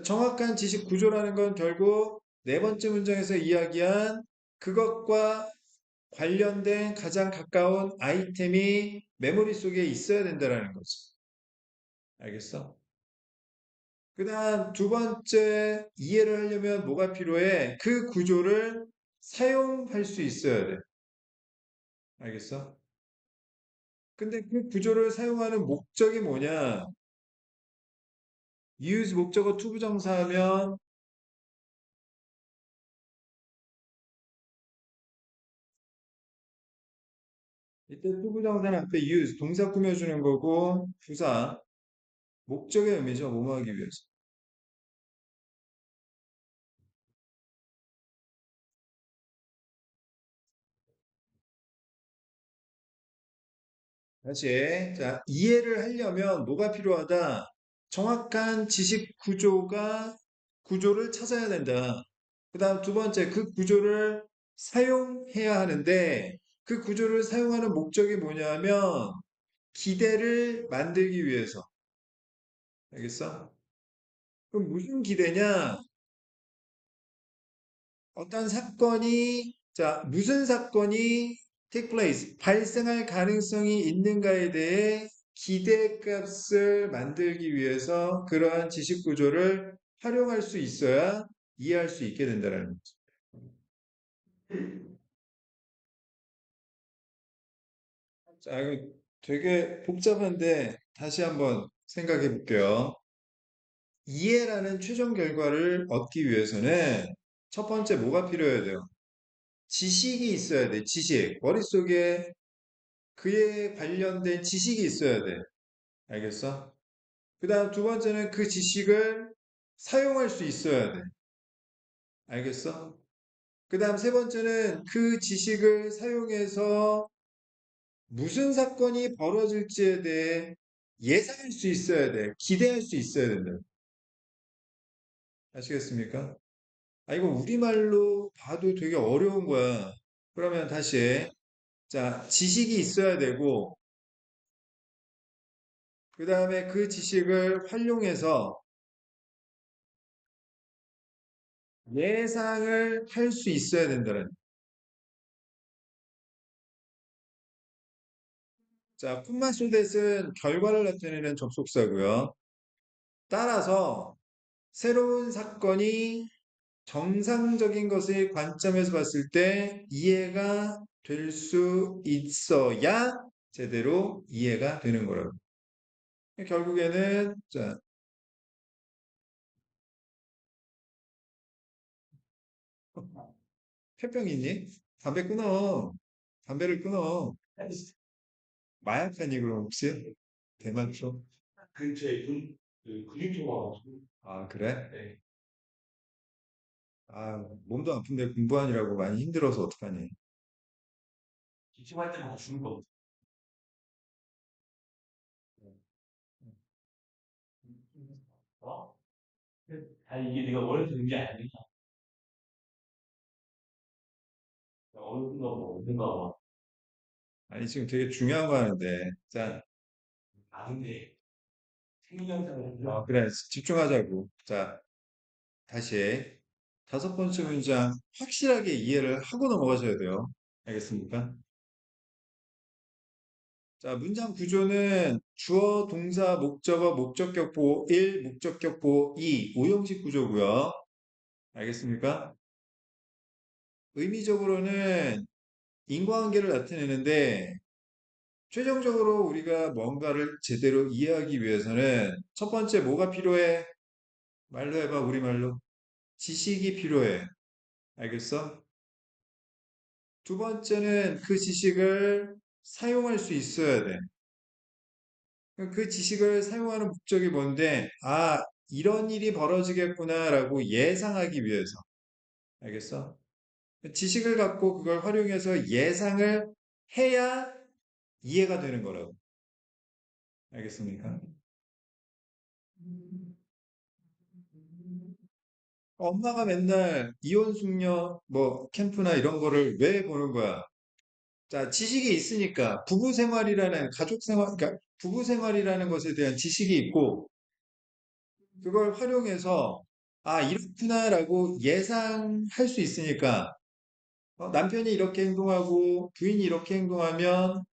정확한 지식 구조라는 건 결국 네 번째 문장에서 이야기한 그것과 관련된 가장 가까운 아이템이 메모리 속에 있어야 된다는 거죠. 알겠어? 그 다음 두 번째 이해를 하려면 뭐가 필요해? 그 구조를 사용할 수 있어야 돼. 알겠어? 근데 그 구조를 사용하는 목적이 뭐냐? use 목적어 투부정사하면 이때 투부정사는 앞에 use, 동사 꾸며주는 거고, 부사, 목적의 의미죠. 뭐뭐 하기 위해서. 다시, 자, 이해를 하려면 뭐가 필요하다? 정확한 지식 구조를 찾아야 된다. 그 다음 두 번째, 그 구조를 사용해야 하는데, 그 구조를 사용하는 목적이 뭐냐면, 기대를 만들기 위해서. 알겠어? 그럼 무슨 기대냐? 어떤 사건이, 자, 무슨 사건이 take place, 발생할 가능성이 있는가에 대해 기대값을 만들기 위해서 그러한 지식 구조를 활용할 수 있어야 이해할 수 있게 된다는 거죠. 자, 이거 되게 복잡한데 다시 한번 생각해 볼게요. 이해라는 최종 결과를 얻기 위해서는 첫 번째 뭐가 필요해야 돼요? 지식이 있어야 돼, 지식. 머릿속에 그에 관련된 지식이 있어야 돼. 알겠어? 그 다음 두 번째는 그 지식을 사용할 수 있어야 돼. 알겠어? 그 다음 세 번째는 그 지식을 사용해서 무슨 사건이 벌어질지에 대해 예상할 수 있어야 돼. 기대할 수 있어야 된다. 아시겠습니까? 아, 이거 우리말로 봐도 되게 어려운 거야. 그러면 다시. 자, 지식이 있어야 되고, 그 다음에 그 지식을 활용해서 예상을 할 수 있어야 된다는. 자, 콤마솔댓은 결과를 나타내는 접속사고요. 따라서 새로운 사건이 정상적인 것의 관점에서 봤을 때 이해가 될 수 있어야 제대로 이해가 되는 거라고. 결국에는 자, 폐병 있니? 담배 끊어. 담배를 끊어. 마약하니 그럼 혹시? 대만 쪽? 근처에 근육통 와가지고. 아, 그래? 네. 아, 몸도 아픈데 공부하느라고 많이 힘들어서 어떡하니? 기침할 때마다 죽는 거. 어? 아니, 이게 내가 원해서 그런 게 아니야. 어느 가 뭐, 어딘가 봐. 아니, 지금 되게 중요한 거 하는데. 자, 아는데, 생리현상을. 아, 그래. 집중하자고. 자, 다시. 다섯 번째 문장, 확실하게 이해를 하고 넘어가셔야 돼요. 알겠습니까? 자, 문장 구조는 주어, 동사, 목적어, 목적격 보호 1, 목적격 보호 2, 오형식 구조고요. 알겠습니까? 의미적으로는 인과관계를 나타내는데 최종적으로 우리가 뭔가를 제대로 이해하기 위해서는 첫 번째 뭐가 필요해? 말로 해봐, 우리말로. 지식이 필요해. 알겠어? 두 번째는 그 지식을 사용할 수 있어야 돼. 그 지식을 사용하는 목적이 뭔데? 아, 이런 일이 벌어지겠구나라고 예상하기 위해서. 알겠어? 지식을 갖고 그걸 활용해서 예상을 해야 이해가 되는 거라고. 알겠습니까? 엄마가 맨날 이혼숙녀 뭐 캠프나 이런 거를 왜 보는 거야? 자, 지식이 있으니까 부부 생활이라는 가족 생활, 그러니까 부부 생활이라는 것에 대한 지식이 있고 그걸 활용해서 아, 이렇구나라고 예상할 수 있으니까 남편이 이렇게 행동하고 부인이 이렇게 행동하면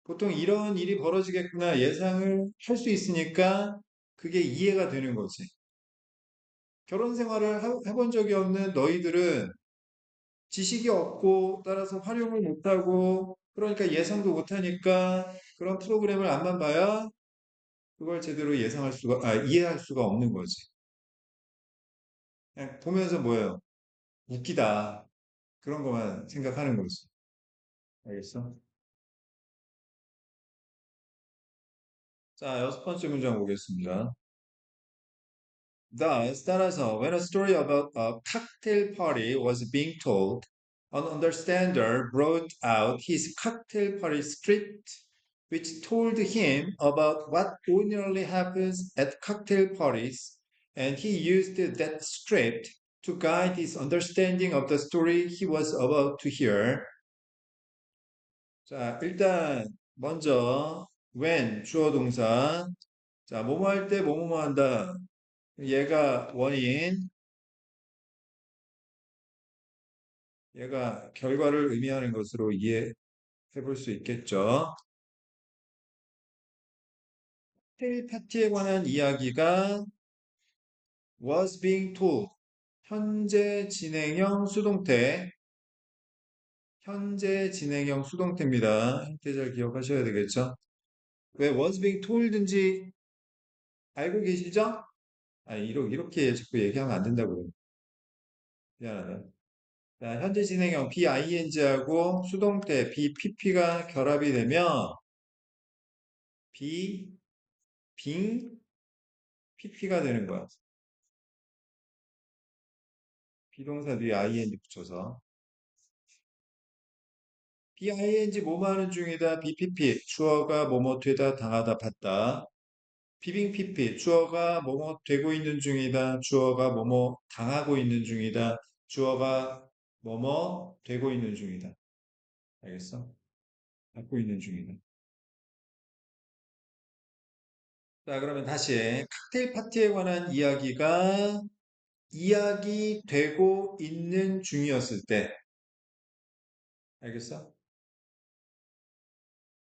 보통 이런 일이 벌어지겠구나 예상을 할 수 있으니까 그게 이해가 되는 거지. 결혼 생활을 해본 적이 없는 너희들은 지식이 없고 따라서 활용을 못하고 그러니까 예상도 못하니까 그런 프로그램을 안만 봐야 그걸 제대로 이해할 수가 없는 거지. 그냥 보면서 뭐예요? 웃기다. 그런 것만 생각하는 거지. 알겠어? 자, 여섯 번째 문장 보겠습니다. Thus, 따라서, when a story about a cocktail party was being told, an understander brought out his cocktail party script, which told him about what ordinarily happens at cocktail parties, and he used that script to guide his understanding of the story he was about to hear. 자, 일단 먼저 when 주어 동사. 자, 뭐뭐 할 때 뭐뭐 한다. 얘가 원인, 얘가 결과를 의미하는 것으로 이해해 볼 수 있겠죠. 칵테일 파티에 관한 이야기가 was being told. 현재 진행형 수동태, 현재 진행형 수동태입니다. hin트 잘 기억하셔야 되겠죠. 왜 was being told인지 알고 계시죠? 아, 이렇게 자꾸 얘기하면 안 된다고요. 미안하다. 자, 현재 진행형 BING하고 수동태 BPP가 결합이 되면 B, 빙, PP가 되는 거야. 비동사 뒤에 ing 붙여서. BING 뭐뭐 하는 중이다. BPP 주어가 뭐뭐 되다 당하다 받다. 비빙 PP 주어가 뭐뭐 되고 있는 중이다. 주어가 뭐뭐 당하고 있는 중이다. 주어가 뭐뭐 되고 있는 중이다. 알겠어? 받고 있는 중이다. 자, 그러면 다시 칵테일 파티에 관한 이야기가 이야기되고 있는 중이었을 때, 알겠어?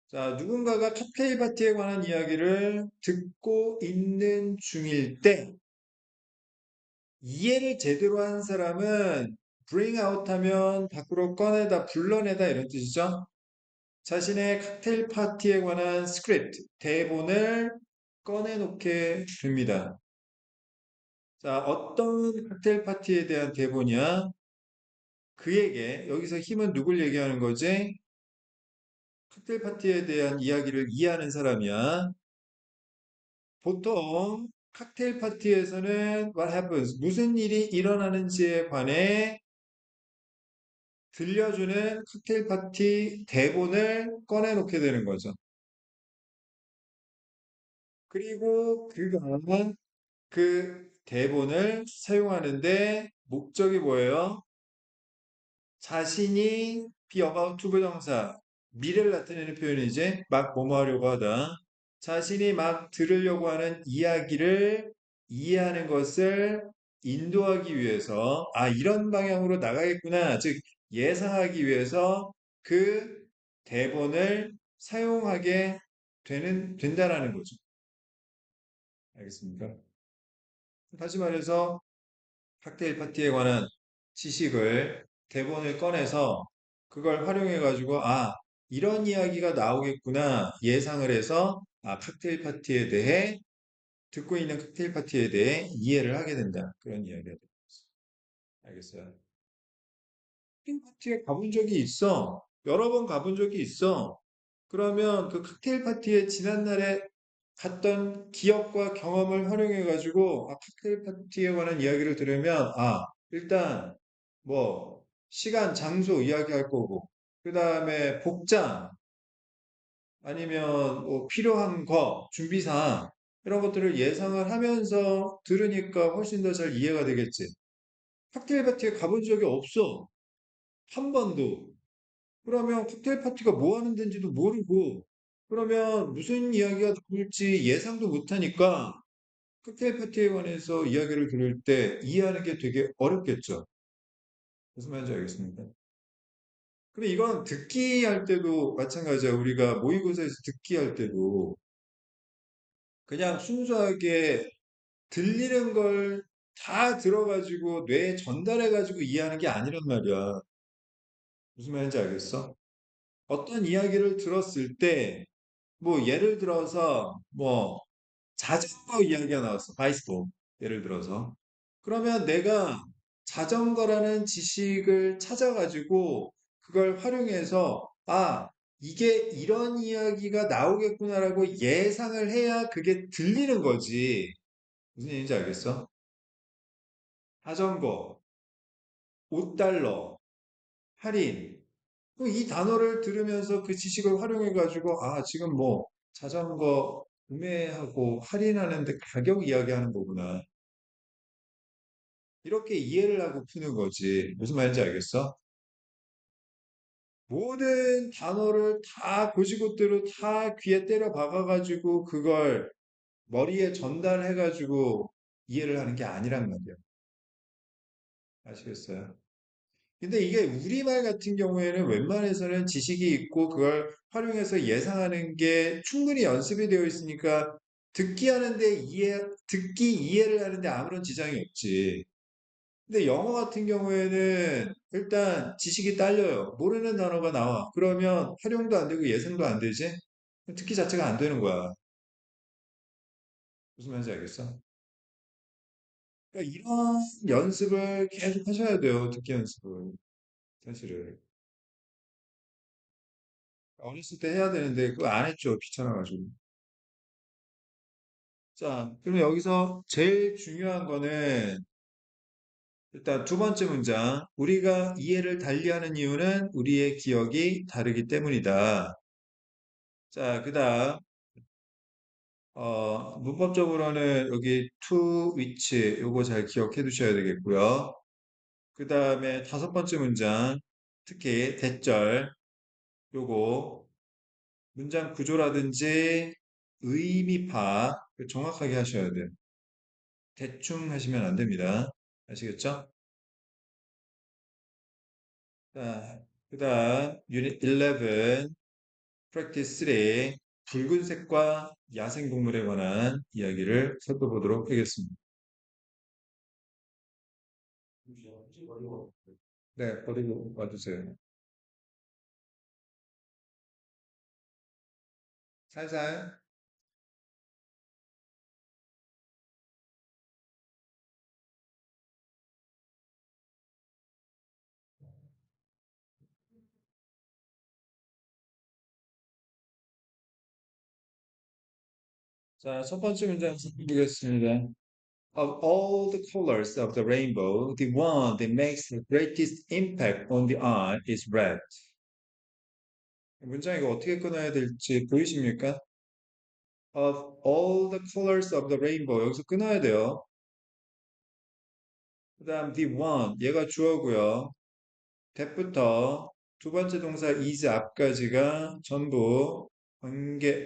자, 누군가가 칵테일 파티에 관한 이야기를 듣고 있는 중일 때, 이해를 제대로 한 사람은 bring out 하면 밖으로 꺼내다, 불러내다 이런 뜻이죠. 자신의 칵테일 파티에 관한 스크립트, 대본을 꺼내놓게 됩니다. 자, 어떤 칵테일 파티에 대한 대본이야? 그에게, 여기서 힘은 누굴 얘기하는 거지? 칵테일 파티에 대한 이야기를 이해하는 사람이야. 보통 칵테일 파티에서는 what happens, 무슨 일이 일어나는지에 관해 들려주는 칵테일 파티 대본을 꺼내놓게 되는 거죠. 그리고 그가 그 대본을 사용하는데 목적이 뭐예요? 자신이 be about to 부정사, 미래를 나타내는 표현이지, 막 뭐뭐 하려고 하다. 자신이 막 들으려고 하는 이야기를 이해하는 것을 인도하기 위해서, 아, 이런 방향으로 나가겠구나. 즉, 예상하기 위해서 그 대본을 사용하게 된다라는 거죠. 알겠습니까? 다시 말해서 칵테일 파티에 관한 지식을 대본을 꺼내서 그걸 활용해 가지고 아 이런 이야기가 나오겠구나 예상을 해서 아 칵테일 파티에 대해 듣고 있는 칵테일 파티에 대해 이해를 하게 된다 그런 이야기가 됩니다. 알겠어요? 칵테일 파티에 가본 적이 있어. 여러 번 가본 적이 있어. 그러면 그 칵테일 파티에 지난날에 갔던 기억과 경험을 활용해 가지고 아, 칵테일 파티에 관한 이야기를 들으면 아 일단 뭐 시간, 장소 이야기할 거고 그 다음에 복장 아니면 뭐 필요한 거, 준비사항 이런 것들을 예상을 하면서 들으니까 훨씬 더 잘 이해가 되겠지. 칵테일 파티에 가본 적이 없어. 한 번도. 그러면 칵테일 파티가 뭐 하는 데인지도 모르고 그러면 무슨 이야기가 나올지 예상도 못하니까 칵테일 파티에 관해서 이야기를 들을 때 이해하는 게 되게 어렵겠죠. 무슨 말인지 알겠습니까? 근데 이건 듣기 할 때도 마찬가지야. 우리가 모의고사에서 듣기 할 때도 그냥 순수하게 들리는 걸 다 들어가지고 뇌에 전달해가지고 이해하는 게 아니란 말이야. 무슨 말인지 알겠어? 어떤 이야기를 들었을 때, 뭐 예를 들어서 뭐 자전거 이야기가 나왔어. 바이스볼. 예를 들어서. 그러면 내가 자전거라는 지식을 찾아가지고 그걸 활용해서 아, 이게 이런 이야기가 나오겠구나라고 예상을 해야 그게 들리는 거지. 무슨 얘기인지 알겠어? 자전거, 5달러, 할인. 이 단어를 들으면서 그 지식을 활용해가지고, 아, 지금 뭐, 자전거 구매하고 할인하는데 가격 이야기하는 거구나. 이렇게 이해를 하고 푸는 거지. 무슨 말인지 알겠어? 모든 단어를 다 고지고대로 다 귀에 때려 박아가지고 그걸 머리에 전달해가지고 이해를 하는 게 아니란 말이야. 아시겠어요? 근데 이게 우리말 같은 경우에는 웬만해서는 지식이 있고 그걸 활용해서 예상하는 게 충분히 연습이 되어 있으니까 듣기 이해를 하는데 아무런 지장이 없지. 근데 영어 같은 경우에는 일단 지식이 딸려요. 모르는 단어가 나와. 그러면 활용도 안 되고 예상도 안 되지? 듣기 자체가 안 되는 거야. 무슨 말인지 알겠어? 그러니까 이런 연습을 계속 하셔야 돼요. 듣기 연습을. 사실은. 어렸을 때 해야 되는데 그거 안 했죠. 귀찮아가지고. 자, 그럼 여기서 제일 중요한 거는 일단 두 번째 문장. 우리가 이해를 달리하는 이유는 우리의 기억이 다르기 때문이다. 자, 그다음 문법적으로는 여기 to which 요거 잘 기억해 두셔야 되겠고요. 그 다음에 다섯 번째 문장, 특히 대절 요거 문장 구조라든지 의미 파악 정확하게 하셔야 돼요. 대충 하시면 안 됩니다. 아시겠죠? 자, 그 다음 유닛 11 프랙티스 3 붉은색과 야생동물에 관한 이야기를 살펴보도록 하겠습니다. 네, 버리고 와주세요. 살살. 자, 첫 번째 문장 보겠습니다. Of all the colors of the rainbow, the one that makes the greatest impact on the eye is red. 문장 이거 어떻게 끊어야 될지 보이십니까? Of all the colors of the rainbow. 여기서 끊어야 돼요. 그 다음 the one. 얘가 주어고요. that부터 두 번째 동사 is 앞까지가 전부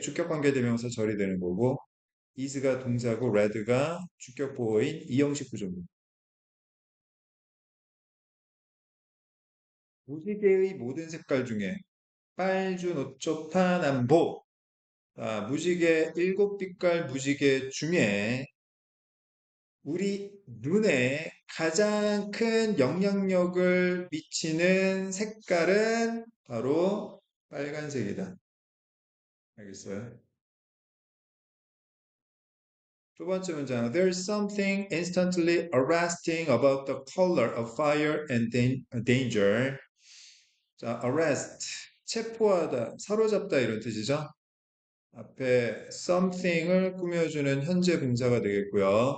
주격 관계 대명사 절이 되는 거고 is가 동사고 red가 주격 보호인 이형식 구조입니다. 무지개의 모든 색깔 중에 빨주, 노초, 파남보 무지개 일곱 빛깔 무지개 중에 우리 눈에 가장 큰 영향력을 미치는 색깔은 바로 빨간색이다. 알겠어요? 두 번째 문장. There's something instantly arresting about the color of fire and danger. 자, arrest. 체포하다, 사로잡다 이런 뜻이죠. 앞에 something을 꾸며주는 현재 분사가 되겠고요.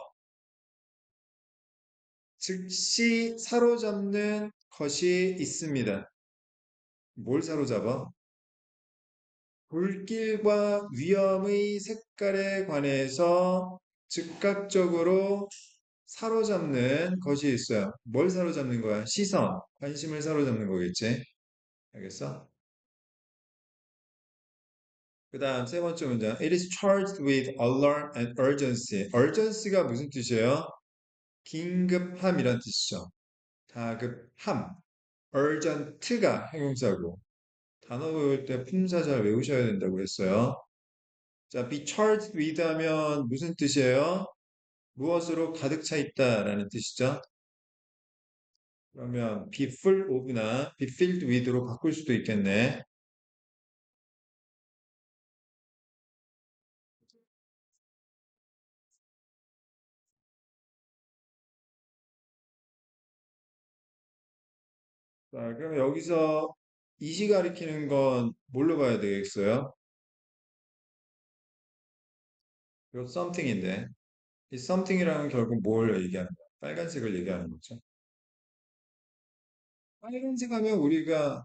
즉시 사로잡는 것이 있습니다. 뭘 사로잡아? 불길과 위험의 색깔에 관해서 즉각적으로 사로잡는 것이 있어요. 뭘 사로잡는 거야? 시선, 관심을 사로잡는 거겠지? 알겠어? 그 다음 세 번째 문장. It is charged with alarm and urgency. urgency가 무슨 뜻이에요? 긴급함이란 뜻이죠. 다급함. urgent가 형용사고. 단어 외울 때 품사 잘 외우셔야 된다고 했어요. 자, be charged with 하면 무슨 뜻이에요? 무엇으로 가득 차 있다라는 뜻이죠. 그러면 be full of나 be filled with로 바꿀 수도 있겠네. 자, 그럼 여기서 이시 가리키는 건 뭘로 봐야 되겠어요? 이거 something인데. 이 something이라는 결국 뭘 얘기하는 거야? 빨간색을 얘기하는 거죠. 빨간색 하면 우리가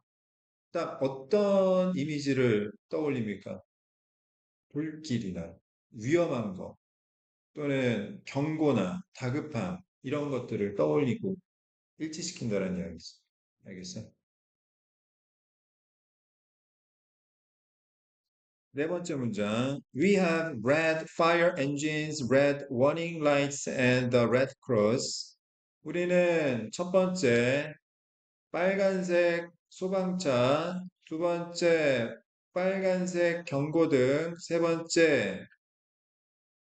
딱 어떤 이미지를 떠올립니까? 불길이나 위험한 거 또는 경고나 다급함 이런 것들을 떠올리고 일치시킨다는 이야기죠. 알겠어요? 네 번째 문장. We have red fire engines, red warning lights, and the red cross. 우리는 첫 번째 빨간색 소방차, 두 번째 빨간색 경고등, 세 번째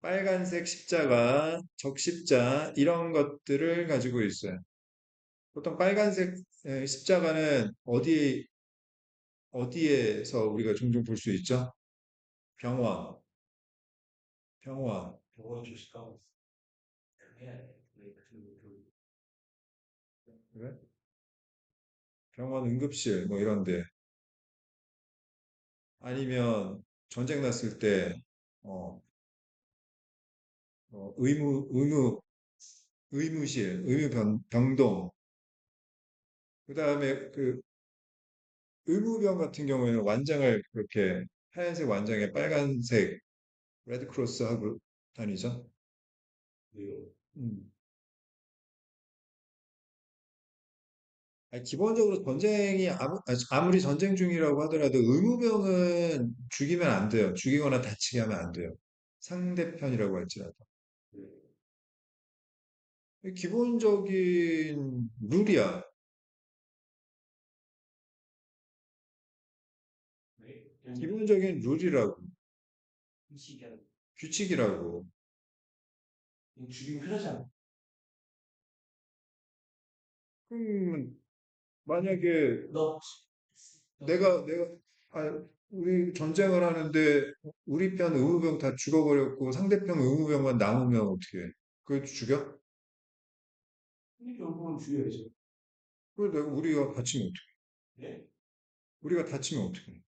빨간색 십자가, 적십자 이런 것들을 가지고 있어요. 보통 빨간색 십자가는 어디에서 우리가 종종 볼 수 있죠? 병원, 병원. 그래? 병원 응급실 뭐 이런데 아니면 전쟁 났을 때 어, 의무실, 병동 그다음에 그 의무병 같은 경우에는 완장을 그렇게 하얀색 완장에 빨간색 레드크로스 하고 다니죠. 음. 아니, 기본적으로 전쟁이 아무리 전쟁 중이라고 하더라도 의무병은 죽이면 안 돼요. 죽이거나 다치게 하면 안 돼요. 상대편이라고 할지라도. 기본적인 룰이야. 기본적인 룰이라고. 규칙이라고. 그럼 만약에 내가 우리 전쟁을 하는데 우리 편 의무병 다 죽어버렸고 상대편 의무병만 남으면 어떻게 해? 그걸 죽여? 그래 내가 우리가 다치면 어떡해? 우리가 다치면 어떡해?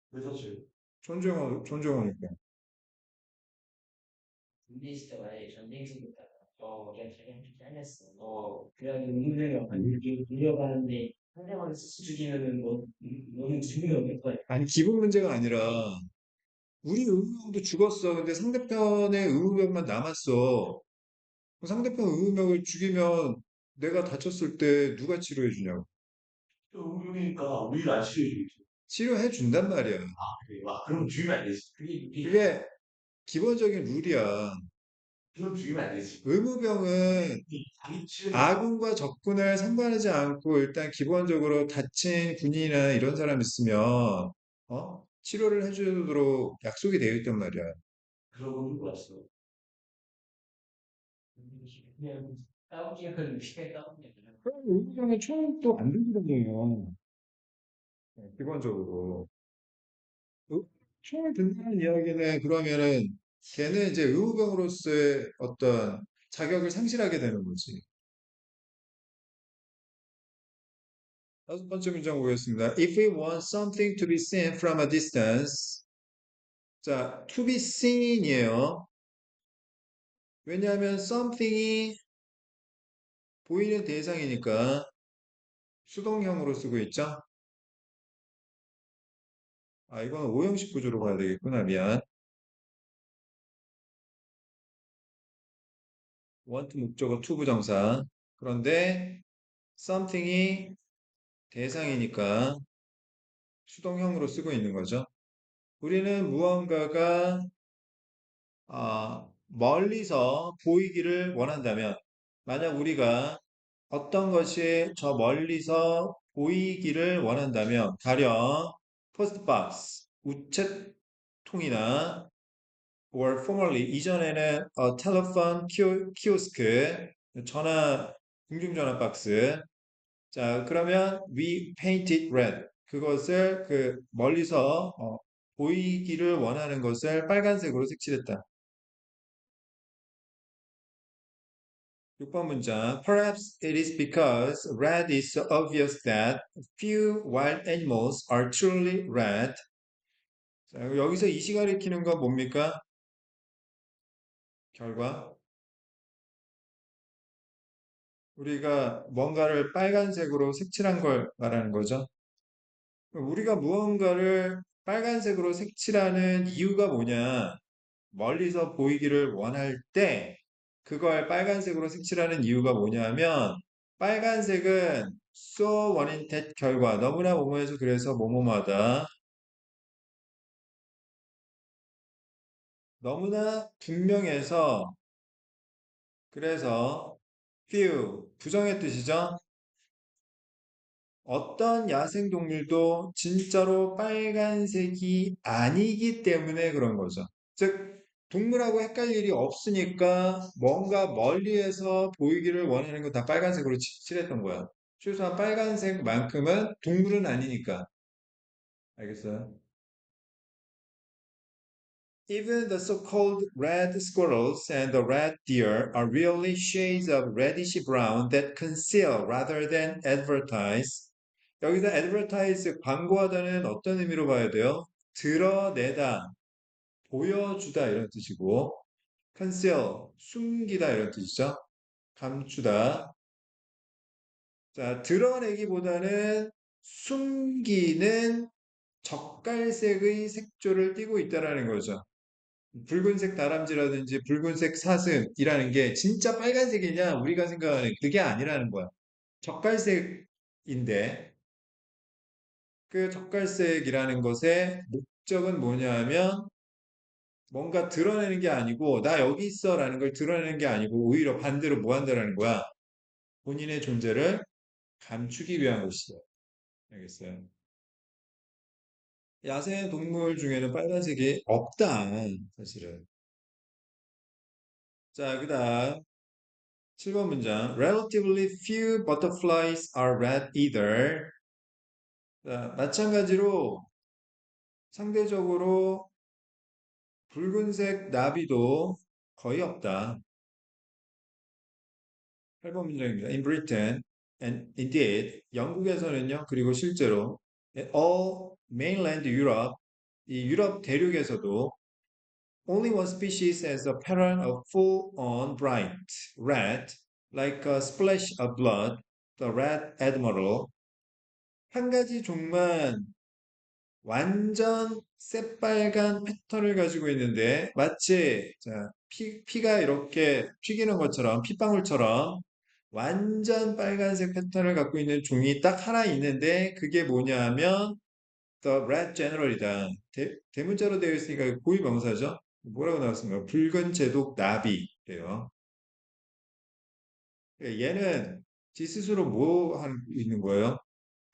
전쟁하니까. 아니 기분 문제가 아니라 우리 의무병도 죽었어. 근데 상대편의 의무병만 남았어. 그 상대편 의무병을 죽이면 내가 다쳤을 때 누가 치료해 주냐고. 치료해 준단 말이야. 그게 기본적인 룰이야. 의무병은 아군과 적군을 상관하지 않고 일단 기본적으로 다친 군인이나 이런 사람 있으면 치료를 해주도록 약속이 되어 있단 말이야. 그럼 의무병은 총도 안 들거든요. 기본적으로. 총을 든다는 이야기는 그러면은 걔는 이제 의무병으로서의 어떤 자격을 상실하게 되는 거지. 다섯 번째 문장 보겠습니다. If we want something to be seen from a distance. 자, to be seen이에요. 왜냐하면 something이 보이는 대상이니까 수동형으로 쓰고 있죠. 아, 이거는 오형식 구조로 봐야 되겠구나. 미안. want 목적어 to 부정사. 그런데 something이 대상이니까 수동형으로 쓰고 있는 거죠. 우리는 무언가가 멀리서 보이기를 원한다면, 만약 우리가 어떤 것이 저 멀리서 보이기를 원한다면, 가령 포스트박스, 우체통이나 or formerly 이전에는 telephone kiosk, 전화 공중전화 박스. 자, 그러면 we painted red. 그것을 그 멀리서 보이기를 원하는 것을 빨간색으로 색칠했다. 6번 문장. Perhaps it is because red is so obvious that few wild animals are truly red. 자, 여기서 이시 가리키는 건 뭡니까? 결과. 우리가 뭔가를 빨간색으로 색칠한 걸 말하는 거죠. 우리가 무언가를 빨간색으로 색칠하는 이유가 뭐냐? 멀리서 보이기를 원할 때 그걸 빨간색으로 색칠하는 이유가 뭐냐면 빨간색은 so 원인택 결과 너무나 뭐뭐해서 그래서 뭐뭐하다 너무나 분명해서 그래서 few 부정의 뜻이죠. 어떤 야생동물도 진짜로 빨간색이 아니기 때문에 그런 거죠. 즉, 동물하고 헷갈릴 일이 없으니까 뭔가 멀리에서 보이기를 원하는 거 다 빨간색으로 칠했던 거야. 최소한 빨간색만큼은 동물은 아니니까. 알겠어요? Even the so-called red squirrels and the red deer are really shades of reddish brown that conceal rather than advertise. 여기서 advertise 광고하다는 어떤 의미로 봐야 돼요? 드러내다, 보여주다 이런 뜻이고 conceal 숨기다 이런 뜻이죠. 감추다. 자, 드러내기보다는 숨기는 젓갈색의 색조를 띠고 있다라는 거죠. 붉은색 다람쥐라든지 붉은색 사슴이라는 게 진짜 빨간색이냐 우리가 생각하는 그게 아니라는 거야. 젓갈색인데 그 젓갈색이라는 것의 목적은 뭐냐면 뭔가 드러내는 게 아니고 나 여기 있어라는 걸 드러내는 게 아니고 오히려 반대로 뭐 한다라는 거야. 본인의 존재를 감추기 위한 것이다. 알겠어요? 야생 동물 중에는 빨간색이 없다. 사실은. 자, 그다음 7번 문장. Relatively few butterflies are red either. 자, 마찬가지로 상대적으로 붉은색 나비도 거의 없다. 8번 문장입니다. In Britain and indeed 영국에서는요. 그리고 실제로 in all mainland Europe 이 유럽 대륙에서도 only one species has a pattern of full-on bright red like a splash of blood, the red admiral. 한 가지 종만 완전 새빨간 패턴을 가지고 있는데 마치 자, 피가 이렇게 튀기는 것처럼 핏방울처럼 완전 빨간색 패턴을 갖고 있는 종이 딱 하나 있는데 그게 뭐냐면 The Red General이다. 대문자로 되어 있으니까 고유명사죠. 뭐라고 나왔습니까? 붉은 제독 나비래요. 얘는 지 스스로 뭐 하고 있는 거예요?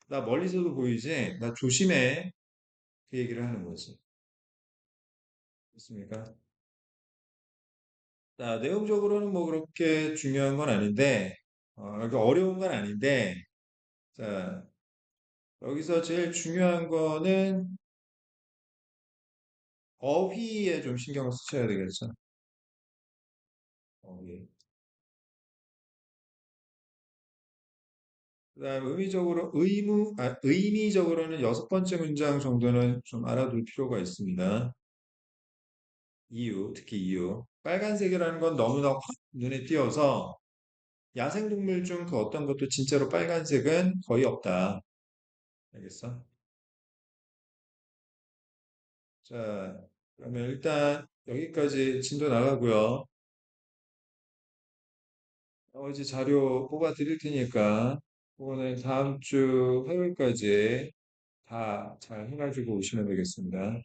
나 멀리서도 보이지? 나 조심해. 그 얘기를 하는 거지. 맞습니까? 자, 내용적으로는 뭐 그렇게 중요한 건 아닌데, 그러니까 어려운 건 아닌데, 자, 여기서 제일 중요한 거는 어휘에 좀 신경을 쓰셔야 되겠죠. 어휘. 그다음 의미적으로는 6번째 문장 정도는 좀 알아둘 필요가 있습니다. 이유, 특히 이유. 빨간색이라는 건 너무나 확 눈에 띄어서 야생동물 중 그 어떤 것도 진짜로 빨간색은 거의 없다. 알겠어? 자, 그러면 일단 여기까지 진도 나가고요. 이제 자료 뽑아 드릴 테니까 그거는 다음 주 화요일까지 다 잘 해가지고 오시면 되겠습니다.